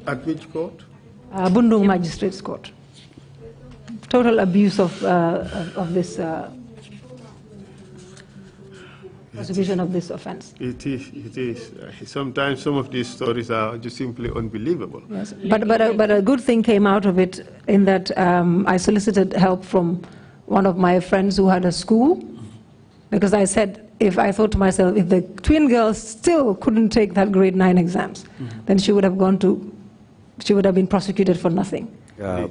At which court? Bundung Magistrates Court. Total abuse of this prosecution of this offense. It is. Sometimes some of these stories are just simply unbelievable. Yes. But a good thing came out of it in that I solicited help from one of my friends who had a school, because I said, I thought to myself, if the twin girls still couldn't take that grade 9 exams, then she would have been prosecuted for nothing.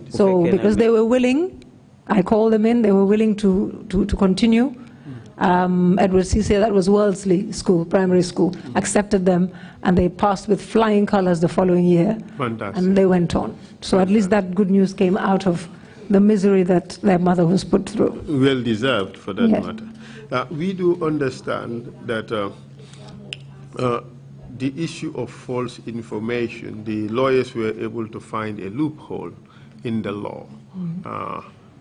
So because they were willing, I called them in, they were willing to continue. Edward Cisse, that was Worldsley School, primary school, accepted them, and they passed with flying colors the following year. Fantastic. And they went on. So at least that good news came out of the misery that their mother was put through. Well deserved, for that matter. We do understand that the issue of false information, the lawyers were able to find a loophole in the law.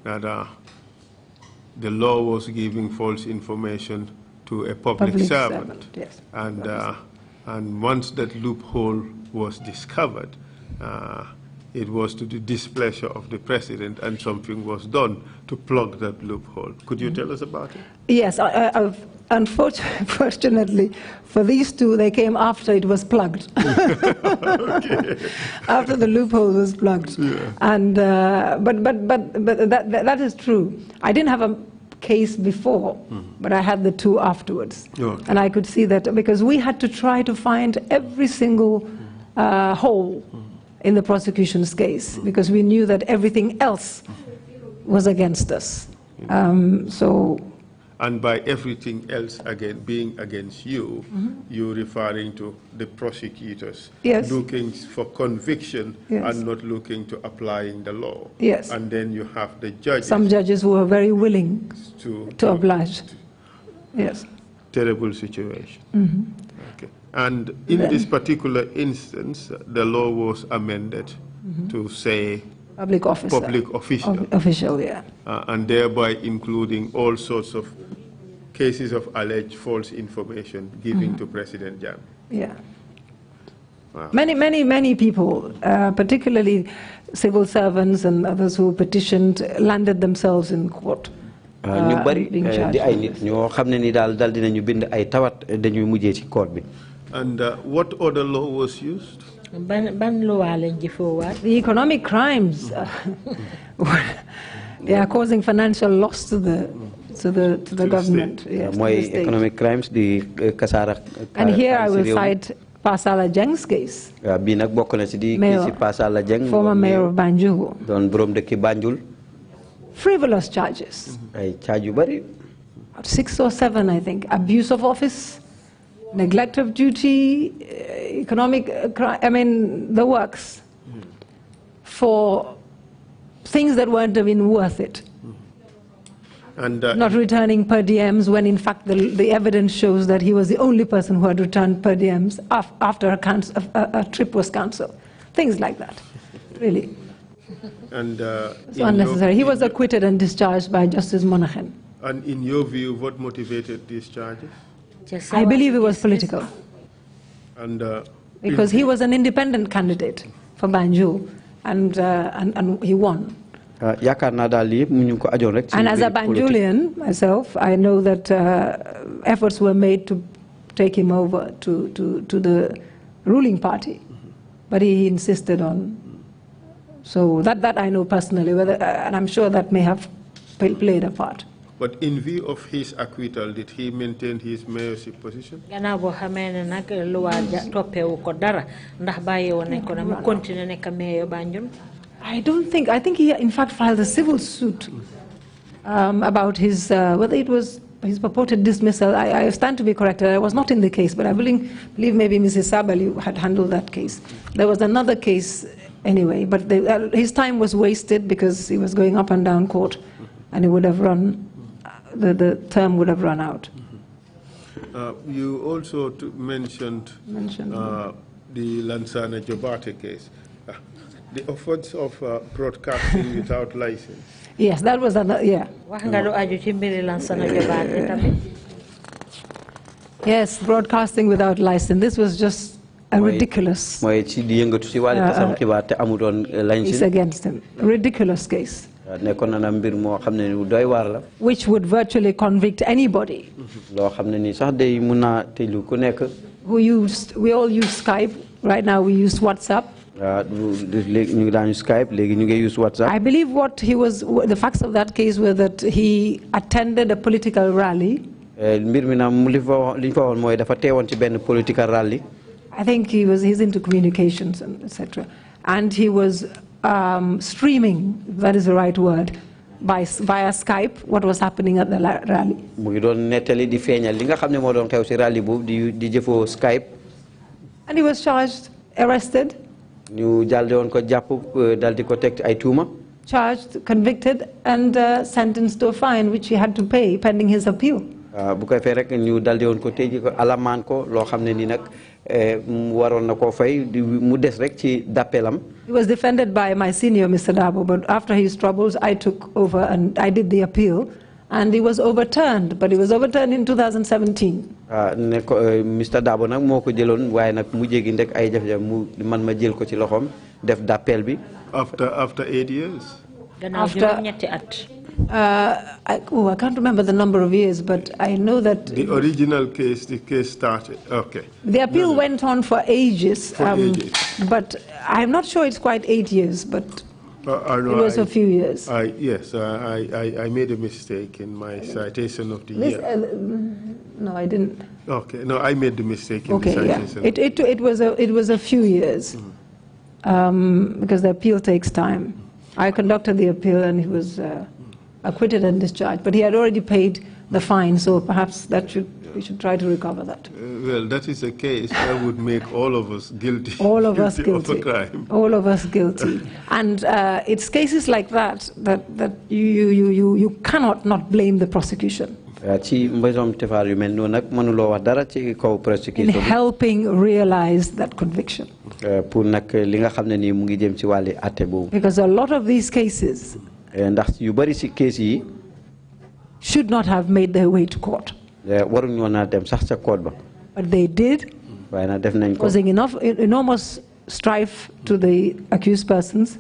That the law was giving false information to a public servant. Yes. And once that loophole was discovered, it was to the displeasure of the president, and something was done to plug that loophole. Could you tell us about it? Yes. Unfortunately, for these two, they came after it was plugged. After the loophole was plugged. Yeah. And but that is true. I didn't have a case before, but I had the two afterwards. Okay. And I could see that, because we had to try to find every single hole in the prosecution's case, because we knew that everything else was against us. And by everything else being against you, you're referring to the prosecutors, looking for conviction and not looking to applying the law. Yes. And then you have the judges. Some judges who are very willing to oblige. Yes. Terrible situation. Okay. And in this particular instance, the law was amended to say public officer. Public official. Official, yeah. And thereby including all sorts of cases of alleged false information given to President Cham. Yeah. Wow. Many people, particularly civil servants and others who petitioned, landed themselves in court. ñu bari di ay nit ñoo xam ne ni daal dal dinañu bind ay tawat dañuy mujjee ci court bi. And what other law was used? The economic crimes. They are causing financial loss to the government. Yes, economic crimes, the kasara. And here I will cite Pasala Jeng's case. Former mayor of Banjul. Frivolous charges. 6 or 7, I think. Abuse of office, neglect of duty, economic crime, the works, for things that weren't even worth it. And not returning per diems when in fact the evidence shows that he was the only person who had returned per diems after a trip was cancelled. Things like that, really. And it's unnecessary. He was acquitted and discharged by Justice Monaghan. And in your view, what motivated these charges? I believe it was political. And because he was an independent candidate for Banjul, and he won. And as a Banjulian myself, I know that efforts were made to take him over to the ruling party, but he insisted on. So that I know personally, and I'm sure that may have played a part. But in view of his acquittal, did he maintain his mayorship position? I don't think. I think he, in fact, filed a civil suit about his whether it was his purported dismissal. I stand to be corrected. I was not in the case, but I believe maybe Mrs. Sabali had handled that case. There was another case anyway, but his time was wasted because he was going up and down court, and it would have run. The term would have run out. You also mentioned the Lansana Jobate case, the offense of broadcasting without license. Yes, that was another. Yeah. Yes, broadcasting without license. This was just a ridiculous. It's against him. A ridiculous case. Which would virtually convict anybody. We all use Skype. Right now we use WhatsApp. I believe the facts of that case were that he attended a political rally. I think he's into communications and etc. And he was streaming, if that is the right word, via Skype, what was happening at the rally. And he was charged, arrested, charged, convicted, and sentenced to a fine which he had to pay pending his appeal. He was defended by my senior, Mr. Dabo, but after his troubles, I took over and I did the appeal, and he was overturned, but it was overturned in 2017. Mr. Dabo nak moko jelon waye nak mu jegi ndek ay jaf jaf mu man ma jël ko ci loxom def d'appel bi after 8 years. After I can't remember the number of years, but I know that the original case, the case started. Okay. The appeal went on for ages. But I'm not sure it's quite 8 years, but it was a few years. Yes, I made a mistake in my citation of the year. No, I didn't. Okay, no, I made the mistake in the citation. Yeah. It was a few years, because the appeal takes time. I conducted the appeal, and he was acquitted and discharged, but he had already paid the fine, so perhaps we should try to recover that. Well, that is a case that would make all of us guilty. All of us guilty. Of a crime. All of us guilty. And it's cases like that you cannot not blame the prosecution. In helping realize that conviction. Because a lot of these cases should not have made their way to court. But they did, causing enormous strife to the accused persons,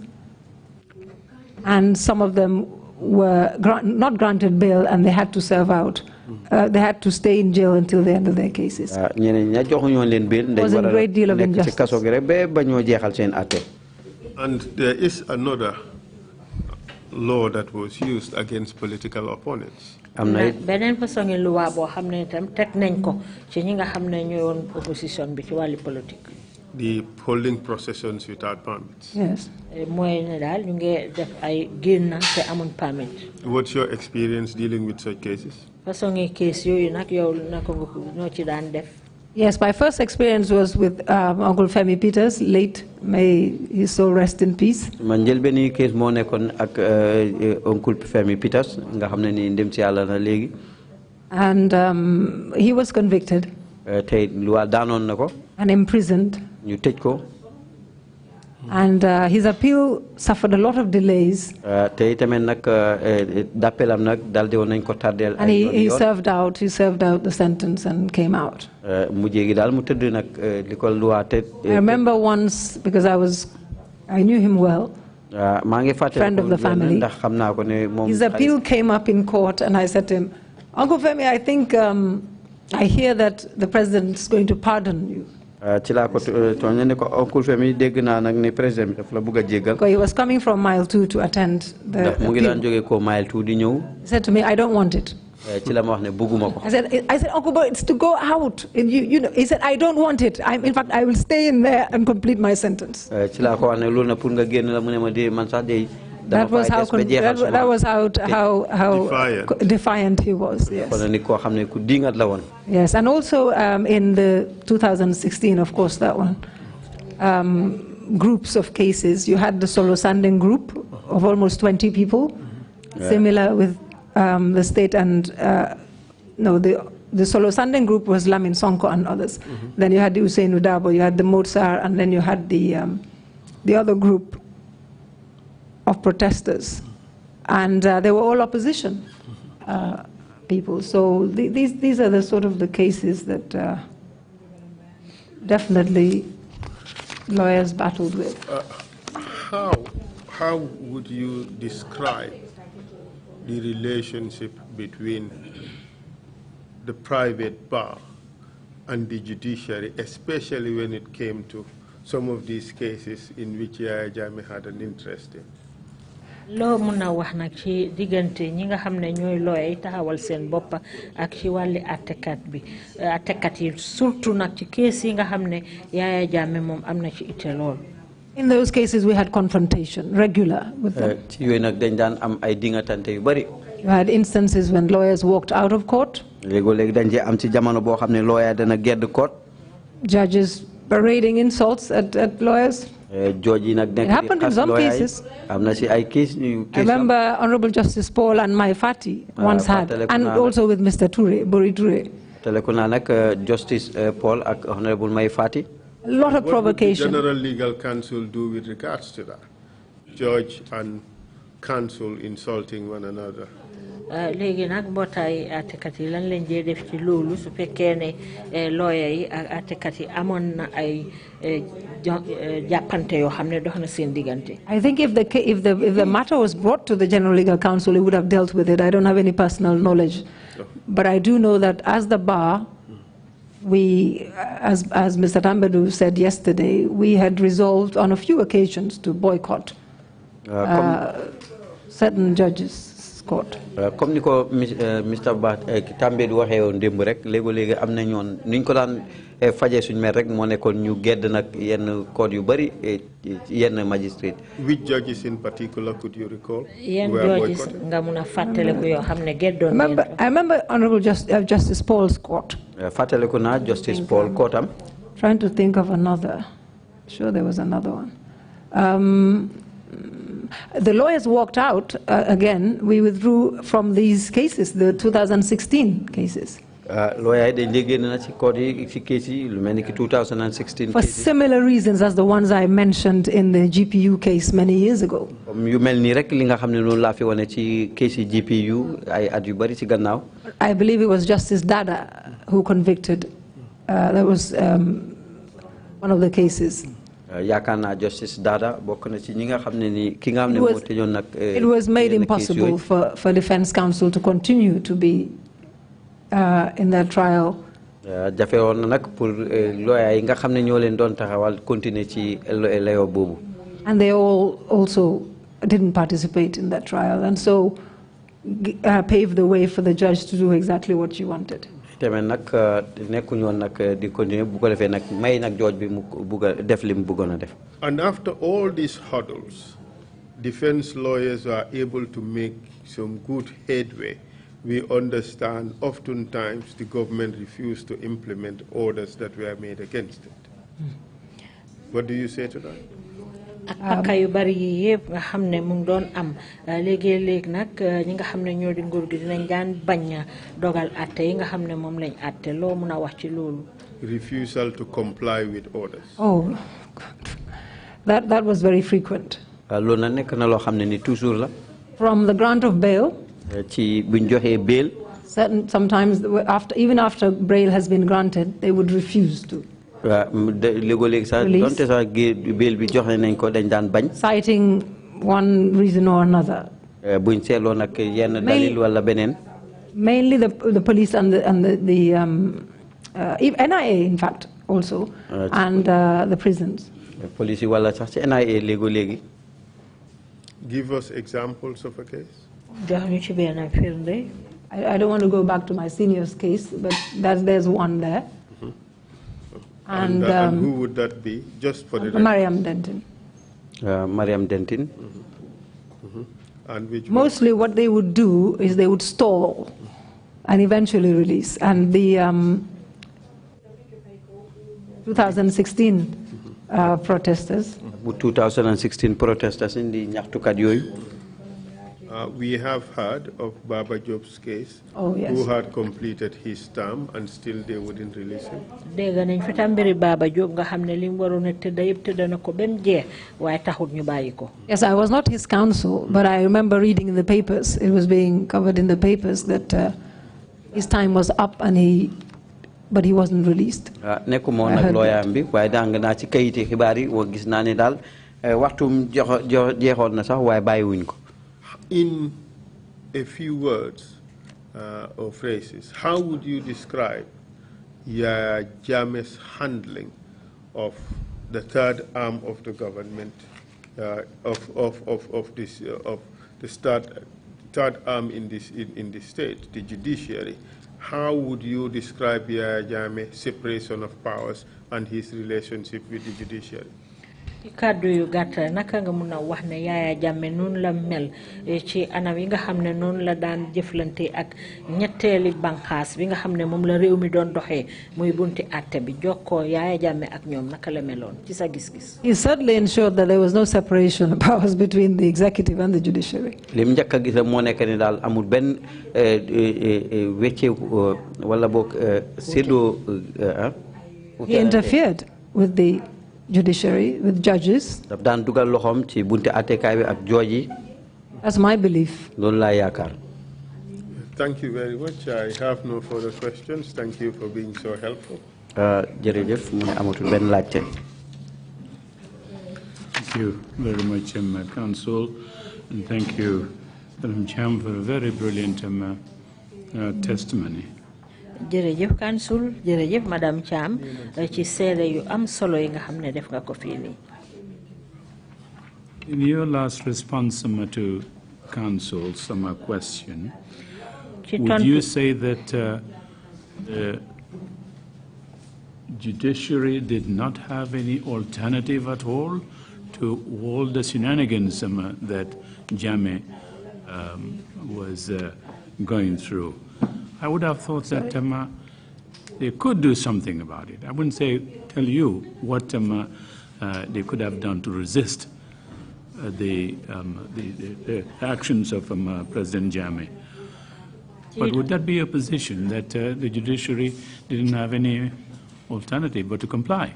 and some of them were not granted bail, and they had to serve out. They had to stay in jail until the end of their cases. It was a great deal of injustice. And there is another law that was used against political opponents. The holding processions without permits. Yes. What's your experience dealing with such cases? Yes, my first experience was with Uncle Femi Peters, late, may his soul rest in peace. And he was convicted and imprisoned. And his appeal suffered a lot of delays. And he served out the sentence and came out. I remember once, because I knew him well, friend of the family. His appeal came up in court, and I said to him, Uncle Femi, I think I hear that the president is going to pardon you. He was coming from mile 2 to attend the appeal. He said to me, I don't want it. I said, Uncle, but it's to go out. You know, he said, I don't want it. In fact, I will stay in there and complete my sentence. That was how defiant he was. Yes. Yes, and also in the 2016, of course, that one, groups of cases. You had the Solo Sanding group of almost 20 people, similar with the state and the Solo Sanding group was Lamin Sonko and others. Then you had the Hussein Udabo, you had the Motsar, and then you had the other group of protesters, and they were all opposition people. So these are the sort of the cases that definitely lawyers battled with. How would you describe the relationship between the private bar and the judiciary, especially when it came to some of these cases in which Yaya Jammeh had an interest in? Lo muna wax nak ci digënté ñi nga xamné ñoy lawyer taxawal seen bop ak ci walli attekat yi surtout nak ci case yi nga xamné Yaya Jammeh mom amna ci ité lool. In those cases we had confrontation regular with them. Ci yoy nak dañ daan am ay dingatante yu bari. You had instances when lawyers walked out of court. Légui dañ ci am ci jamono bo xamné lawyer dana gedd court. Judges parading insults at lawyers. It happened in some cases. I remember Honorable Justice Paul and Mai Fati once had, and also with Mr. Ture, Buri Ture. Justice Paul and Honorable Mai Fati. A lot of provocation. What would the General Legal Counsel do with regards to that? Judge and counsel insulting one another. Léegi nag mbootaay àttekat yi lan lañ dee def ci loolu su fekkee ne lawyer yi ak àttekat yi amoon na ay jàppante yoo xam ne dox na seen diggante. I think if the matter was brought to the General Legal Counsel, it would have dealt with it. I don't have any personal knowledge, but I do know that as the bar, we, as Mr. Cham Pt2 said yesterday, we had resolved on a few occasions to boycott certain judges. Comme ni ko Mr. Cham Pt2 waxee woon démb rek léegi am na ñoon niñ ko daan fajee suñu mer rek moo nekkoon ñu gedd nag yenn code yu bari yenn magistrate. Which judges in particular could you recall? Yenn judges nga mun a fàttaliku yoo xam ne geddoon. I remember Honorable Justice Paul's court. Fàttaliku naa Justice Paul courtam. Trying to think of another. Sure, there was another one. The lawyers walked out again. We withdrew from these cases, the 2016 cases. For similar reasons as the ones I mentioned in the GPU case many years ago. I believe it was Justice Dada who convicted. That was one of the cases. Justice Dada it was made impossible for defense counsel to continue to be in that trial. And they all also didn't participate in that trial, and so paved the way for the judge to do exactly what she wanted. And after all these hurdles, defense lawyers are able to make some good headway. We understand oftentimes the government refused to implement orders that were made against it. What do you say to that? Ak yu bari yi yëpp nga xam ne mu ngi doon am léegi-léeg nag ñi nga xam ne ñoo di nguur gi dinañ daan bañ dogal atte yi nga xam ne moom lañ atte loo mun a wax ci loolu. Refusal to comply with orders. Oh, God. That was very frequent. Loolu nag nekk na loo xam ne ni toujours la. From the grant of bail. Ci buñ joxee bail. Sometimes even after bail has been granted, they would refuse to. Citing one reason or another. Mainly the police and the NIA, in fact, also, and the prisons. Give us examples of a case. I don't want to go back to my senior's case, but there's one there. And who would that be? Just for the Mariam Denton. Mariam Denton. And which mostly what they would do is they would stall and eventually release. And the 2016 protesters. 2016 protesters in the ñaxtukat yooyu. We have heard of Baba Job's case, oh, yes, who had completed his term and still they wouldn't release him. Yes, I was not his counsel, but I remember reading in the papers, it was being covered in the papers that his time was up and but he wasn't released. In a few words or phrases, how would you describe Yaya Jammeh's handling of the third arm of the government, of the third arm in this state, the judiciary? How would you describe Yaya Jammeh's separation of powers and his relationship with the judiciary? Kaddu yu gàtt naka nga mun a wax ne Yaya Jammeh noonu la mel ci anam yi nga xam ne noonu la daan jëflante ak ñetteeli banqaas bi nga xam ne moom la réew mi doon doxee muy bunti àtte bi jokkoo Yaya Jammeh ak ñoom naka la meloon ci sa gis-gis. He certainly ensured that there was no separation of powers between the executive and the judiciary. Lim njëkk a gis moo nekk ne daal amul benn wecce wala boog séddoo. He interfered with the judiciary, with judges. That's my belief. Thank you very much. I have no further questions. Thank you for being so helpful. Thank you very much, Counsel, and thank you, M.C Cham, for a very brilliant testimony. Jërëjëf Counsel, jërëjëf Madame Cham ci seede yu am solo yi nga xam ne def nga ko fii nii. In your last response to Counsel's question, would you say that the judiciary did not have any alternative at all to all the shenanigans that Jammeh was going through? I would have thought that they could do something about it. I wouldn't tell you what they could have done to resist the actions of President Jammeh. But would that be a position that the judiciary didn't have any alternative but to comply?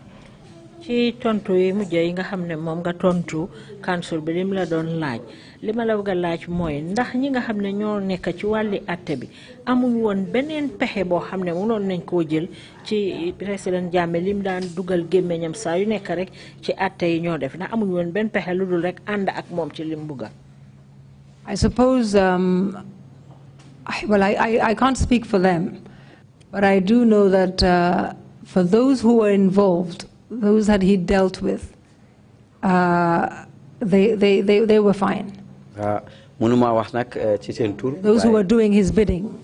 Ci tontu yi mujj yi nga xam ne moom nga tontu Counsel bi lim la doon laaj li ma la bëgg a laaj mooy ndax ñi nga xam ne ñoo nekk ci wàlli atte bi amuñ woon beneen pexe boo xam ne mënoon nañ koo jël ci président Jammeh lim daan dugal gémmiñam saa yu nekk rek ci atte yi ñoo def ndax amuñ woon benn pexe lu dul rek ànd ak moom ci lim bugga. I suppose well I can't speak for them, but I do know that for those who were involved, those that he dealt with, they were fine. Those who were doing his bidding.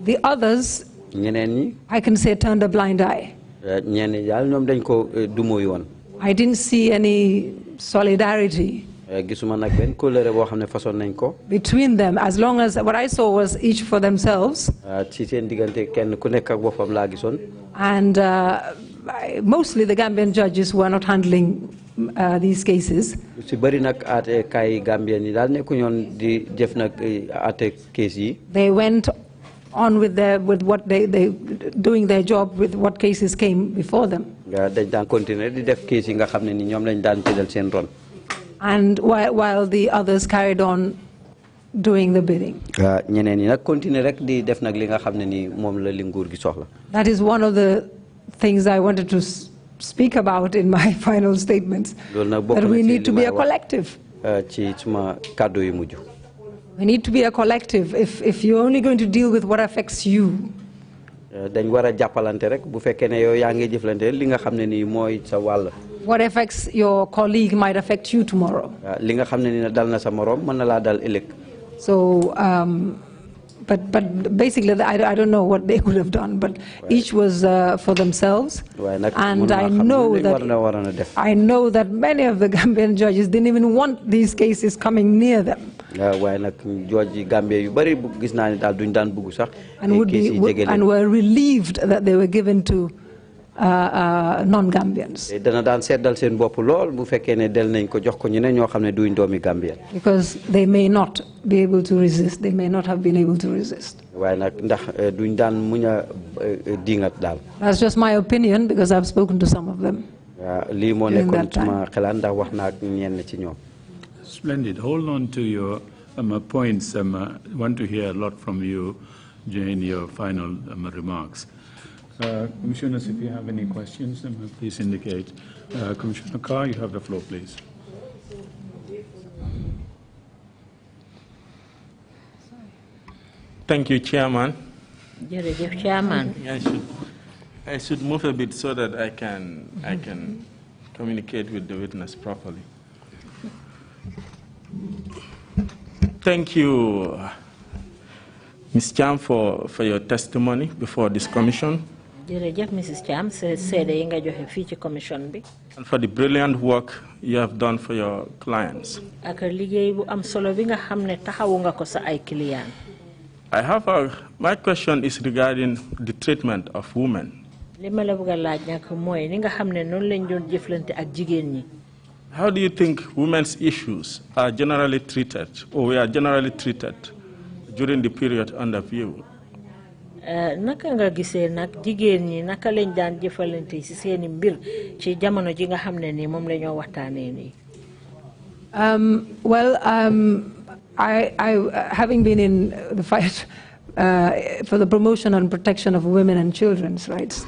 The others, I can say, turned a blind eye. I didn't see any solidarity between them, as long as what I saw was each for themselves. And mostly the Gambian judges were not handling these cases. They went on with what they doing their job with what cases came before them. And while the others carried on doing the bidding. That is one of the things I wanted to speak about in my final statements, that we need to be a collective. We need to be a collective. If you're only going to deal with what affects you, what affects your colleague might affect you tomorrow. So, but basically, I don't know what they could have done, but each was for themselves. And I know that many of the Gambian judges didn't even want these cases coming near them. And were relieved that they were given to non-Gambians. Because they may not be able to resist. They may not have been able to resist. That's just my opinion, because I've spoken to some of them during that time. Splendid. Hold on to your points. I want to hear a lot from you during your final remarks. Commissioners, if you have any questions, please indicate. Commissioner Carr, you have the floor, please. Thank you, Chairman. Chairman. I should move a bit so that I can communicate with the witness properly. Thank you, Ms. Cham, for your testimony before this commission. Mrs. Cham, commission. And for the brilliant work you have done for your clients. I have my question is regarding the treatment of women. How do you think women's issues are generally treated, or were generally treated during the period under view? Naka nga gisee nag jigéen ñi naka lañ daan jëfalante ci seeni mbir ci jamono ji nga xam ne nii moom la ñoo waxtaanee nii. Well, I having been in the fight for the promotion and protection of women and children's rights.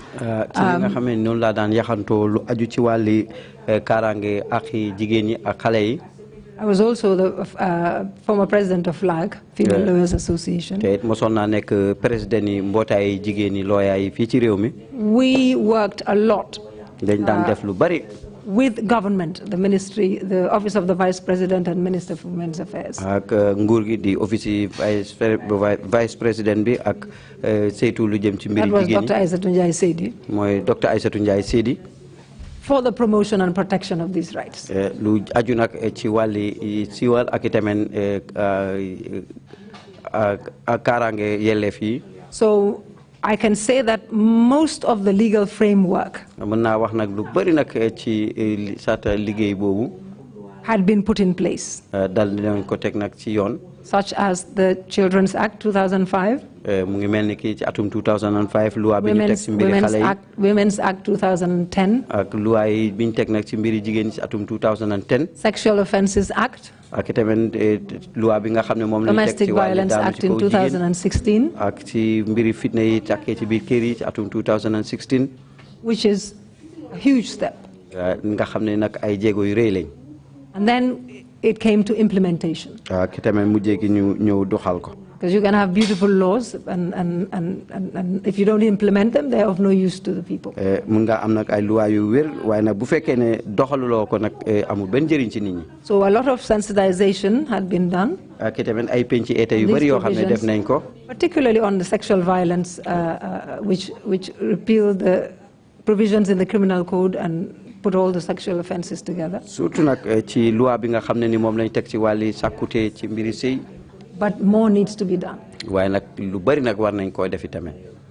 I was also the former president of FLAG, Female Lawyers Association. We worked a lot with government, the ministry, the Office of the Vice President and Minister for Women's Affairs. The Vice President that was Dr. Aissatou Njie Sedi. For the promotion and protection of these rights. So I can say that most of the legal framework had been put in place, such as the Children's Act 2005, Women's Act 2010, Sexual Offences Act, Domestic Violence Act in 2016, which is a huge step. And then it came to implementation. Because you can have beautiful laws, and if you don't implement them, they're of no use to the people. So a lot of sensitization had been done, particularly on the sexual violence, which repealed the provisions in the criminal code and put all the sexual offenses together. But more needs to be done.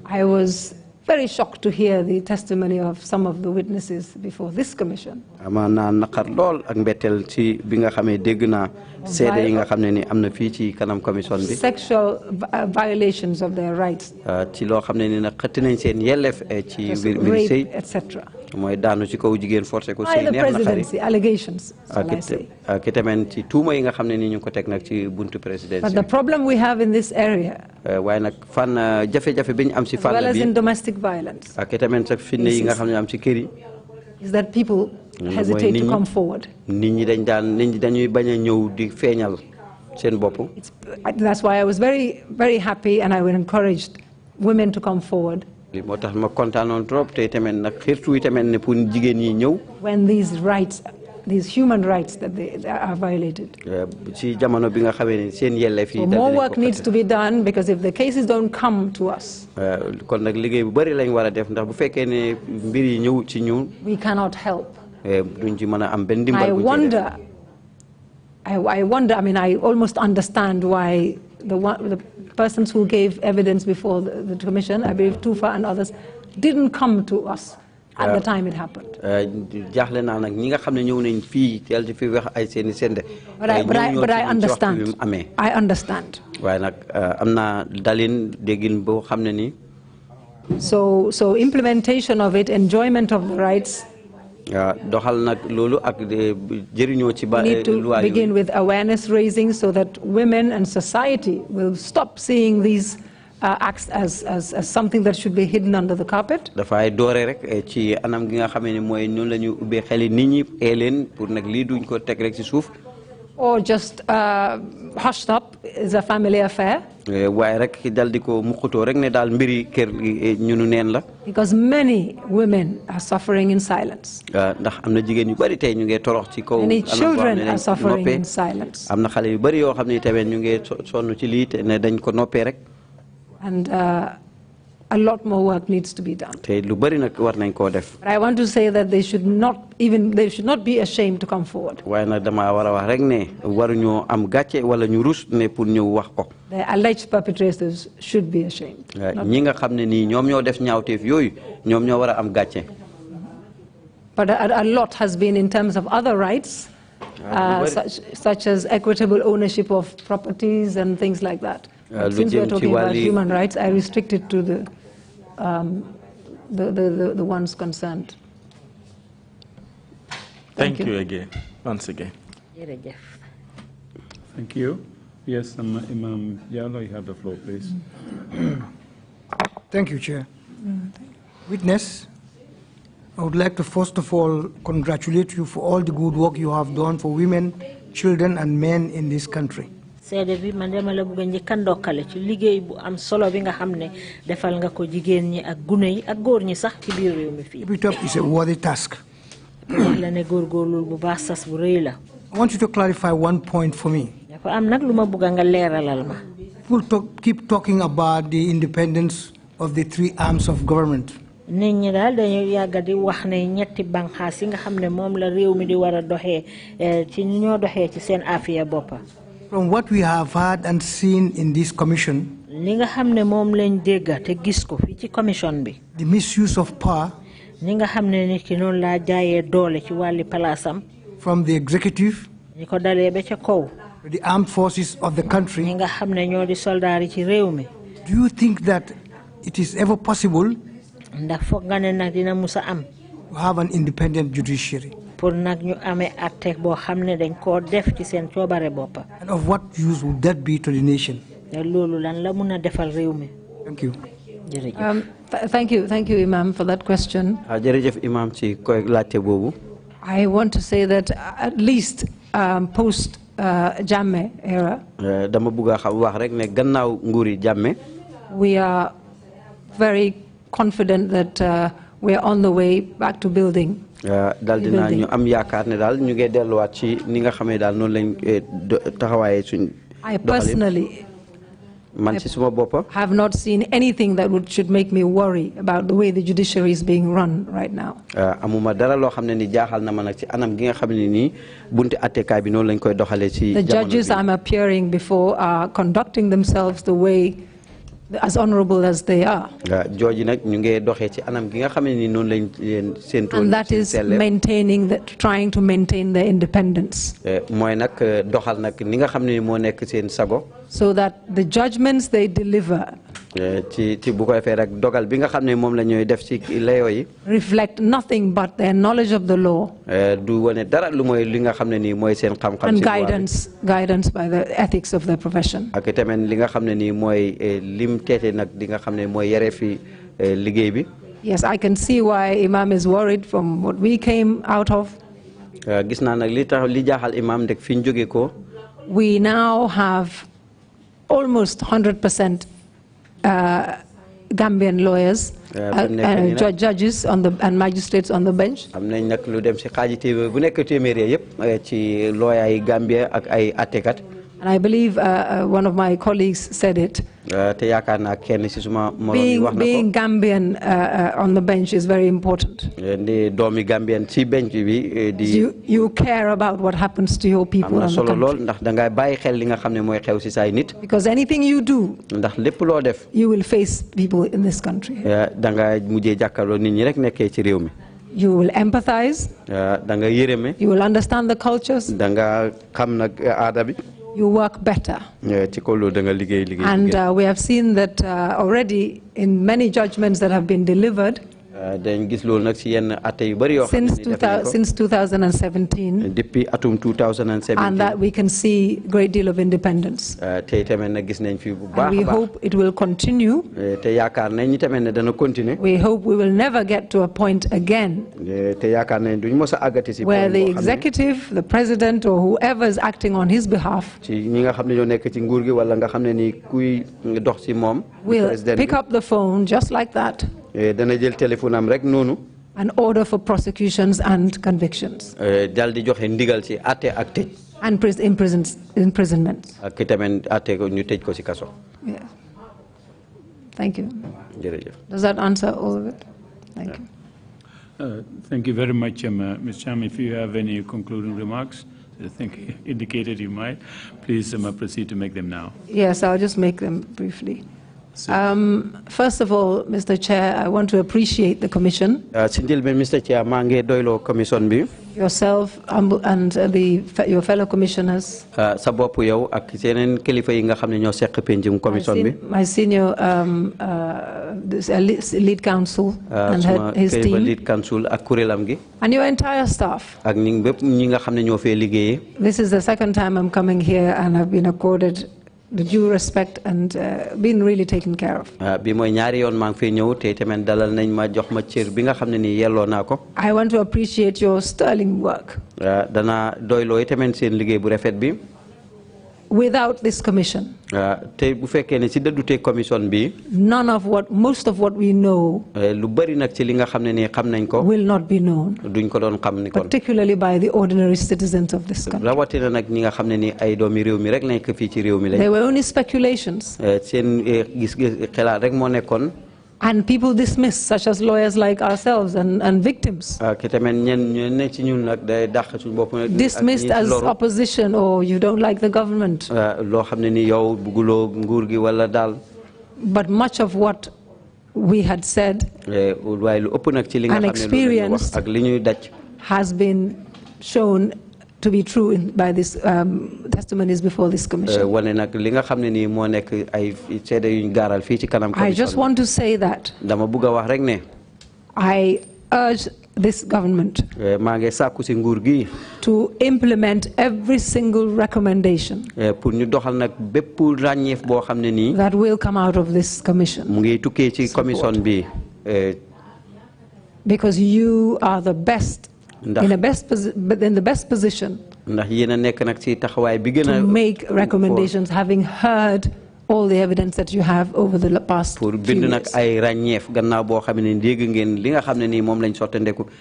I was very shocked to hear the testimony of some of the witnesses before this commission. Amana nakar lol ak mbettel ci bi nga xamé dégg na sédé yi nga xamné ni amna fi ci kanam commission bi. Sexual violations of their rights. Ci lo xamné ni nak xëtt nañ seen yelef ci mbir sey etc. Moy daanu ci kaw jigen forcé ko sey neex na xari. Presidency allegations. Ak tamen ci tuuma yi nga xamné ni ñu ko tek nak ci buntu presidency. But the problem we have in this area, waaye nag fan jafe-jafe bi ñu am ci fànn bi, as well as in domestic violence, ak tamit sax fitne yi nga xam ne am ci kër yi, is that people hesitate to come forward. nit ñi dañuy bañ a ñëw di feeñal seen bopp. That's why I was very, very happy, and I would encourage women to come forward. li moo tax ma kontaanoon trop te tamit nag xirtu yi tamit ne pour jigéen ñi ñëw. When these rights, these human rights that they are violated. ci jamono bi nga xamee ne seen yelleef yi. So more work needs to be done, because if the cases don't come to us, kon nag liggéey bu bari lañ war a def ndax bu fekkee ne mbir yi ñëw ci ñun. we cannot help. duñ ci mën a am benn ndimbal. I wonder. I mean, I almost understand why the persons who gave evidence before the commission, I believe Tufa and others, didn't come to us at the time it happened. jaaxle naa nag ñi nga xam ne ñëw nañ fii teel di fi wax ay seeni sende. But I understand. I understand. waaye nag am naa dalin déggin boo xam ne nii. So implementation of it, enjoyment of the rights. doxal nag loolu ak jëriñoo ci ba. need to begin with awareness raising, so that women and society will stop seeing these acts as something that should be hidden under the carpet. dafay doore rek ci anam gi nga xamee ne mooy ñun la ñu ubbee xeli nit ñi leen pour nag lii duñ ko teg rek ci suuf. Or just hushed up is a family affair. waaye rek dal di ko muqutoo rek ne daal mbiri kër ñunu neen la. Because many women are suffering in silence. ndax am na jigéen yu bari tey ñu ngi torox ci kaw. Many children are suffering in silence. am na xale yu bari yoo xam ne tamit ñu ngi sonn ci lii te ne dañ ko noppee rek. And a lot more work needs to be done. te lu bari nag war nañ koo def. But I want to say that they should not be ashamed to come forward. waaye nag dama war a wax rek ne waruñoo am gàcce wala ñu rus ne pour ñëw wax ko. The alleged perpetrators should be ashamed. ñi nga xam ne nii ñoom ñoo def ñaawteef yooyu ñoom ñoo war a am gàcce. But a lot has been in terms of other rights, such as equitable ownership of properties and things like that. Since we're talking about human rights, I restrict it to the ones concerned. Thank you again, once again. Thank you. Yes, Imam Yalo, you have the floor, please. Thank you, Chair. Witness, I would like to first of all congratulate you for all the good work you have done for women, children, and men in this country. Keep it up is a worthy task. I want you to clarify one point for me. People keep talking about the independence of the three arms of government. From what we have heard and seen in this commission, the misuse of power from the executive to the armed forces of the country, do you think that it is ever possible to have an independent judiciary? And of what use would that be to the nation? Thank you. Thank you, Imam, for that question. I want to say that at least post Jammeh era, we are very confident that we are on the way back to building. I personally have not seen anything that should make me worry about the way the judiciary is being run right now. The judges I'm appearing before are conducting themselves the way as honorable as they are. And that is trying to maintain their independence. So that the judgments they deliver reflect nothing but their knowledge of the law and guidance by the ethics of their profession. Yes, I can see why Imam is worried from what we came out of. We now have almost 100% Gambian lawyers, judges on the, and magistrates on the bench. And I believe one of my colleagues said it. Being Gambian on the bench is very important. You care about what happens to your people on the country. Because anything you do, you will face people in this country. You will empathize. You will understand the cultures. You work better. And we have seen that already in many judgments that have been delivered since 2017, and that we can see a great deal of independence. And we hope it will continue. We hope we will never get to a point again where the executive, the president, or whoever is acting on his behalf will pick up the phone just like that and order for prosecutions and convictions and imprisonments. Yeah. Thank you. Does that answer all of it? Thank you. Thank you very much, Ms. Cham. If you have any concluding remarks, I think indicated you might, please proceed to make them now. Yes, I'll just make them briefly. First of all, Mr. Chair, I want to appreciate the Commission. Yourself and your fellow commissioners. My senior lead counsel and his team. And your entire staff. This is the second time I'm coming here and I've been accorded the due respect and been really taken care of. I want to appreciate your sterling work. Without this commission, most of what we know will not be known, particularly by the ordinary citizens of this country. There were only speculations. And people dismissed, such as lawyers like ourselves and victims. Dismissed as opposition, or you don't like the government. But much of what we had said and experienced has been shown to be true by these testimonies before this commission. I just want to say that I urge this government to implement every single recommendation that will come out of this commission. Because you are the best, in the best position to make recommendations, having heard all the evidence that you have over the past few years.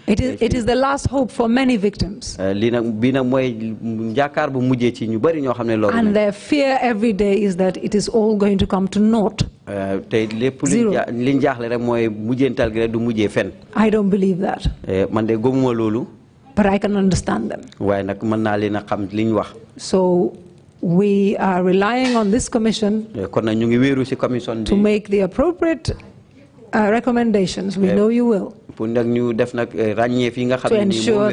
It is the last hope for many victims. And their fear every day is that it is all going to come to naught. Zero. I don't believe that. But I can understand them. So we are relying on this commission to make the appropriate recommendations. We know you will. To ensure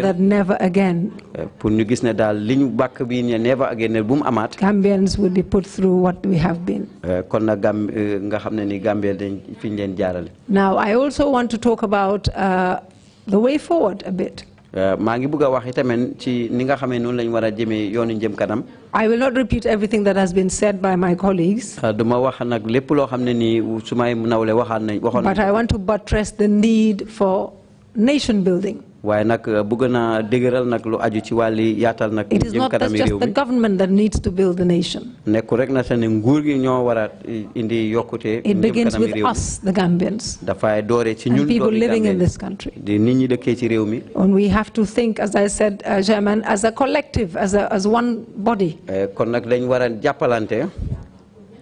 that never again Gambians would be put through what we have been. Now, I also want to talk about the way forward a bit. I will not repeat everything that has been said by my colleagues, but I want to buttress the need for nation building. It is not just the government that needs to build the nation. It begins with us, the Gambians, and people living in this country. And we have to think, as I said, Chairman, as a collective, as one body.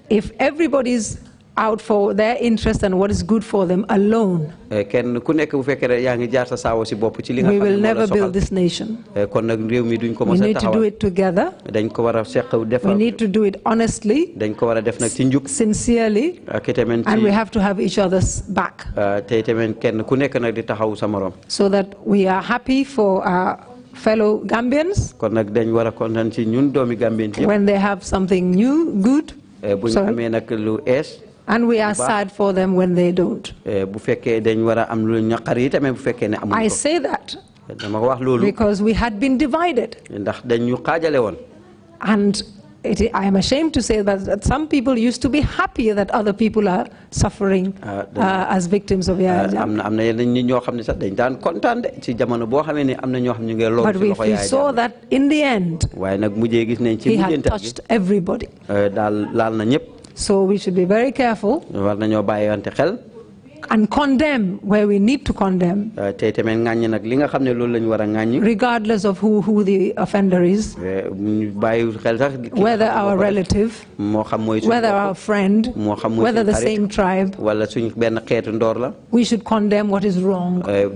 If everybody's out for their interest and what is good for them alone, we will never build this nation. We need to do it together. We need to do it honestly, sincerely, and we have to have each other's back, so that we are happy for our fellow Gambians when they have something new, good, and we are sad for them when they don't. I say that because we had been divided. And I am ashamed to say that some people used to be happy that other people are suffering as victims of Yaya Jammeh. But we saw that in the end, he had touched everybody. So we should be very careful and condemn where we need to condemn, regardless of who the offender is, whether our relative, whether our friend, whether the same tribe. We should condemn what is wrong, no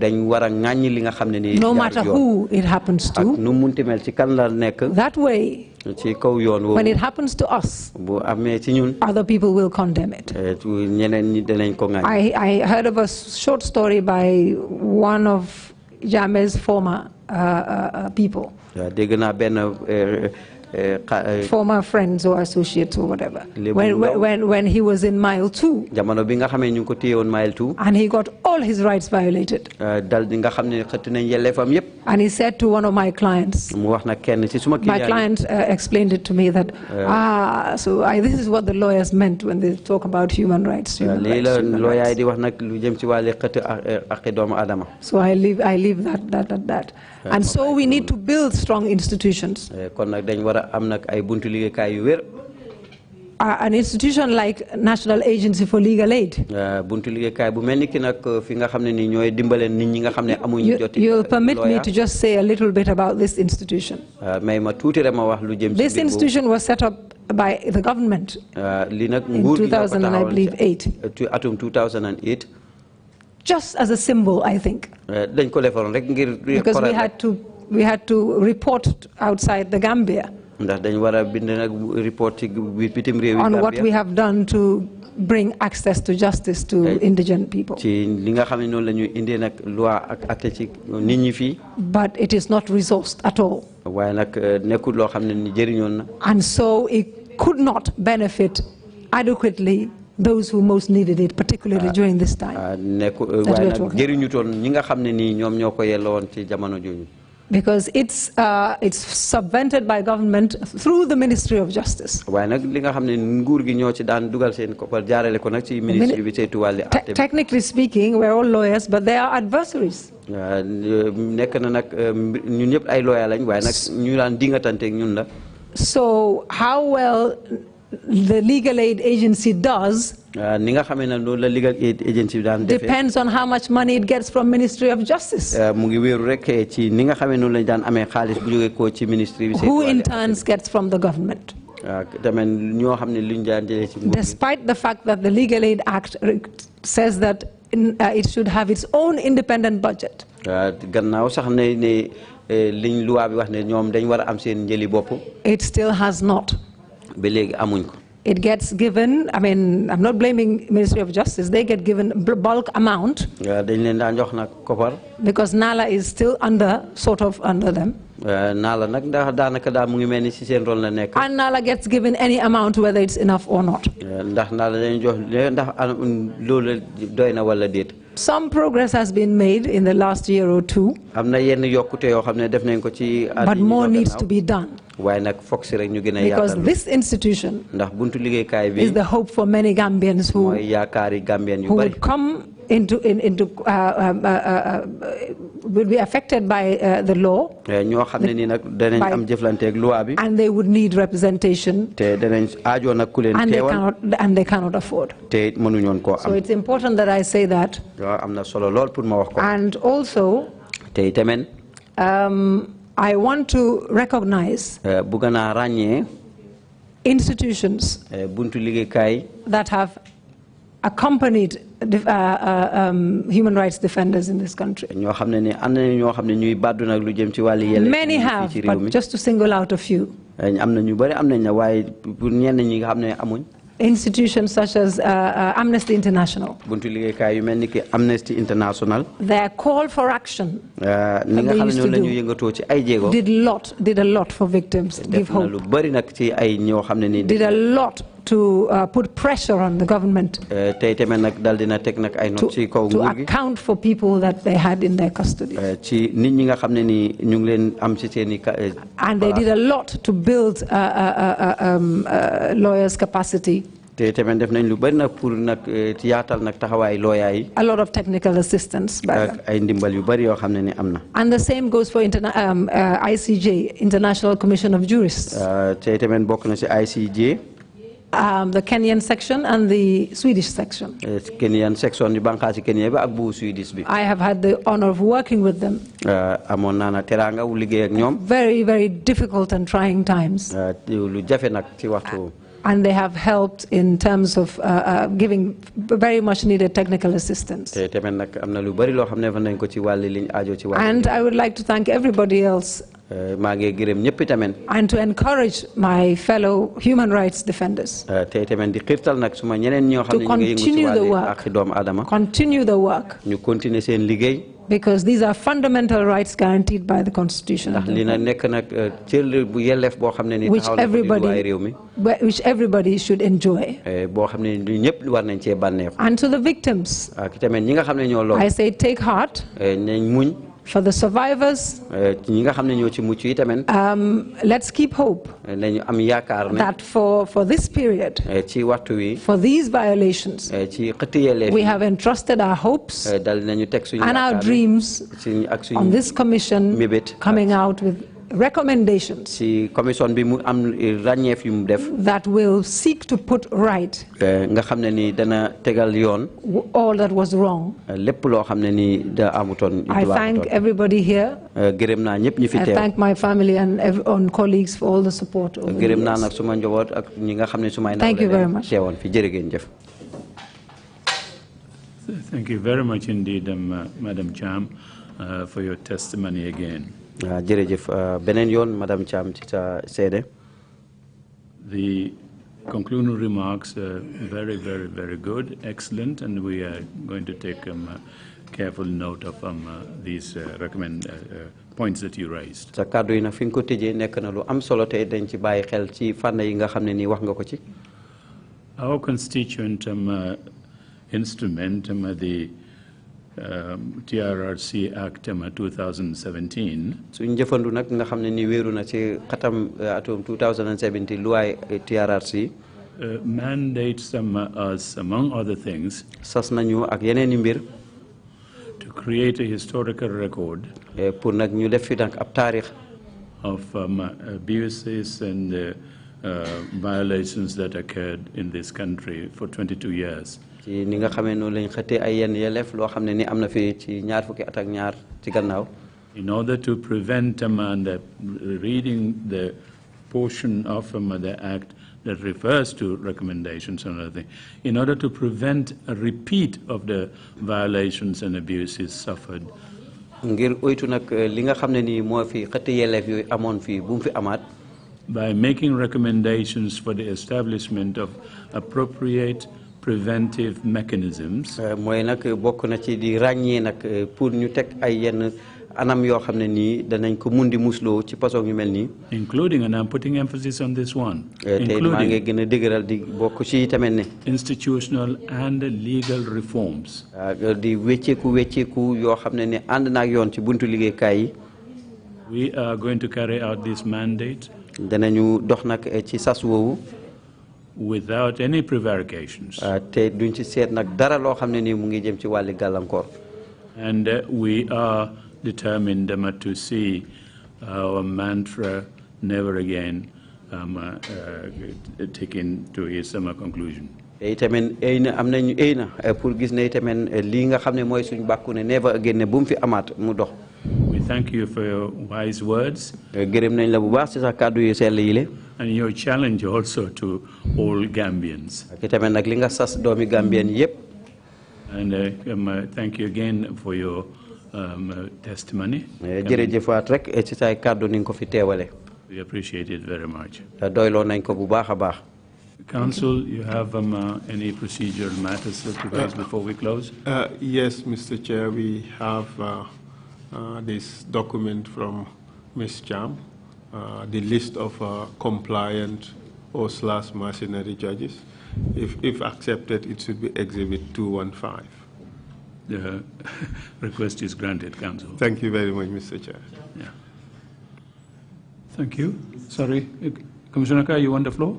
matter who it happens to. That way, when it happens to us, other people will condemn it. I heard of a short story by one of Jammeh's former people, former friends or associates or whatever, when he was in mile 2, and he got all his rights violated. And he said to one of my clients, my client explained it to me that, this is what the lawyers meant when they talk about human rights. So I leave that at that. And so we need to build strong institutions. An institution like National Agency for Legal Aid. You'll permit me to just say a little bit about this institution. This institution was set up by the government in 2008. Just as a symbol, I think. Because we had to report outside the Gambia on what we have done to bring access to justice to indigent people. But it is not resourced at all. And so it could not benefit adequately those who most needed it, particularly during this time. Because it's subvented by government through the Ministry of Justice. Technically speaking, we're all lawyers, but they are adversaries. So how well the legal aid agency does depends on how much money it gets from Ministry of Justice, who in turn gets from the government. Despite the fact that the Legal Aid Act says that it should have its own independent budget. It still has not. It gets given, I mean, I'm not blaming Ministry of Justice, they get given bulk amount because Nala is still sort of under them. And Nala gets given any amount, whether it's enough or not. Some progress has been made in the last year or two, but more needs to be done. Because this institution is the hope for many Gambians who would come will be affected by the law, and they would need representation, and they cannot afford. So it's important that I say that. And also, I want to recognize institutions that have accompanied human rights defenders in this country. Many have, but just to single out a few. Institutions such as Amnesty International. Their call for action did a lot for victims, give hope. Did a lot to put pressure on the government to account for people that they had in their custody. And they did a lot to build lawyers' capacity. A lot of technical assistance by them. And the same goes for ICJ, International Commission of Jurists. The Kenyan section and the Swedish section. I have had the honor of working with them. Very, very difficult and trying times. And they have helped in terms of giving very much needed technical assistance. And I would like to thank everybody else and to encourage my fellow human rights defenders to continue the work, because these are fundamental rights guaranteed by the Constitution, which everybody should enjoy. And to the victims, I say take heart. For the survivors, let's keep hope that for this period, for these violations, we have entrusted our hopes and our dreams on this commission coming out with recommendations that will seek to put right all that was wrong. I thank everybody here. I thank my family and colleagues for all the support over the years. Thank you very much. Thank you very much indeed, Madam Cham, for your testimony again. The concluding remarks are very, very, very good, excellent, and we are going to take careful note of these points that you raised. Our constituent instrument, the Trrc Act 2017 mandates us, among other things, to create a historical record of abuses and violations that occurred in this country for 22 years. In order to prevent and reading the portion of the Act that refers to recommendations and other things, in order to prevent a repeat of the violations and abuses suffered, by making recommendations for the establishment of appropriate preventive mechanisms. mooy nag bokk na ci di ràññee nag pour ñu teg ay yenn anam yoo xam ne nii danañ ko mun di musloo ci façon yu mel nii. Including, and I'm putting emphasis on this one, te maa ngi gën a dëgëral di bokk ci tamit ne. institutional and legal reforms. di wecceeku yoo xam ne ne ànd naag yoon ci buntu liggéeykaay yi. We are going to carry out this mandate danañu dox nag ci sas woowu. without any prevarications. te duñ ci seet nag dara loo xam ne nii mu ngi jëm ci wàlli gàllankoor. And we are determined to see our mantra never again taken to its conclusion. Tamit am nañu pour gis ne tamit lii nga xam ne mooy suñu bàkku ne never again ne bu mu fi amaat mu dox. We thank you for your wise words. gërëm nañ la bu baax ci sa kàddu yu sell yi le. And your challenge also to all Gambians. tamit nag li nga sas doomi Gambien yépp. And thank you again for your testimony. jërëjëfaat rek ci say kàddu ni nga ko fi teewale. We appreciate it very much. doyloo nañ ko bu baax a baax. Council, you have any procedural matters to raise before we close? Yes, Mr. Chair, we have this document from Ms. Cham, the list of compliant or / mercenary judges. If accepted, it should be Exhibit 215. The request is granted, Council. Thank you very much, Mr. Chair. Yeah. Thank you. Sorry, Commissioner Kai, you want the floor?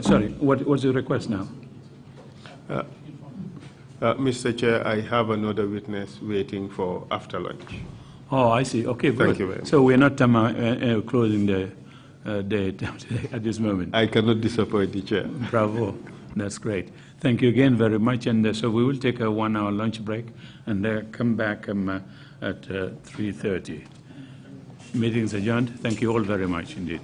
Sorry. What's the request now? Mr. Chair, I have another witness waiting for after lunch. Oh, I see. Okay, good. Thank you very much. So we're not closing the date at this moment. I cannot disappoint the chair. Bravo. That's great. Thank you again very much. And so we will take a 1-hour lunch break and come back at 3:30. Meeting's adjourned. Thank you all very much indeed.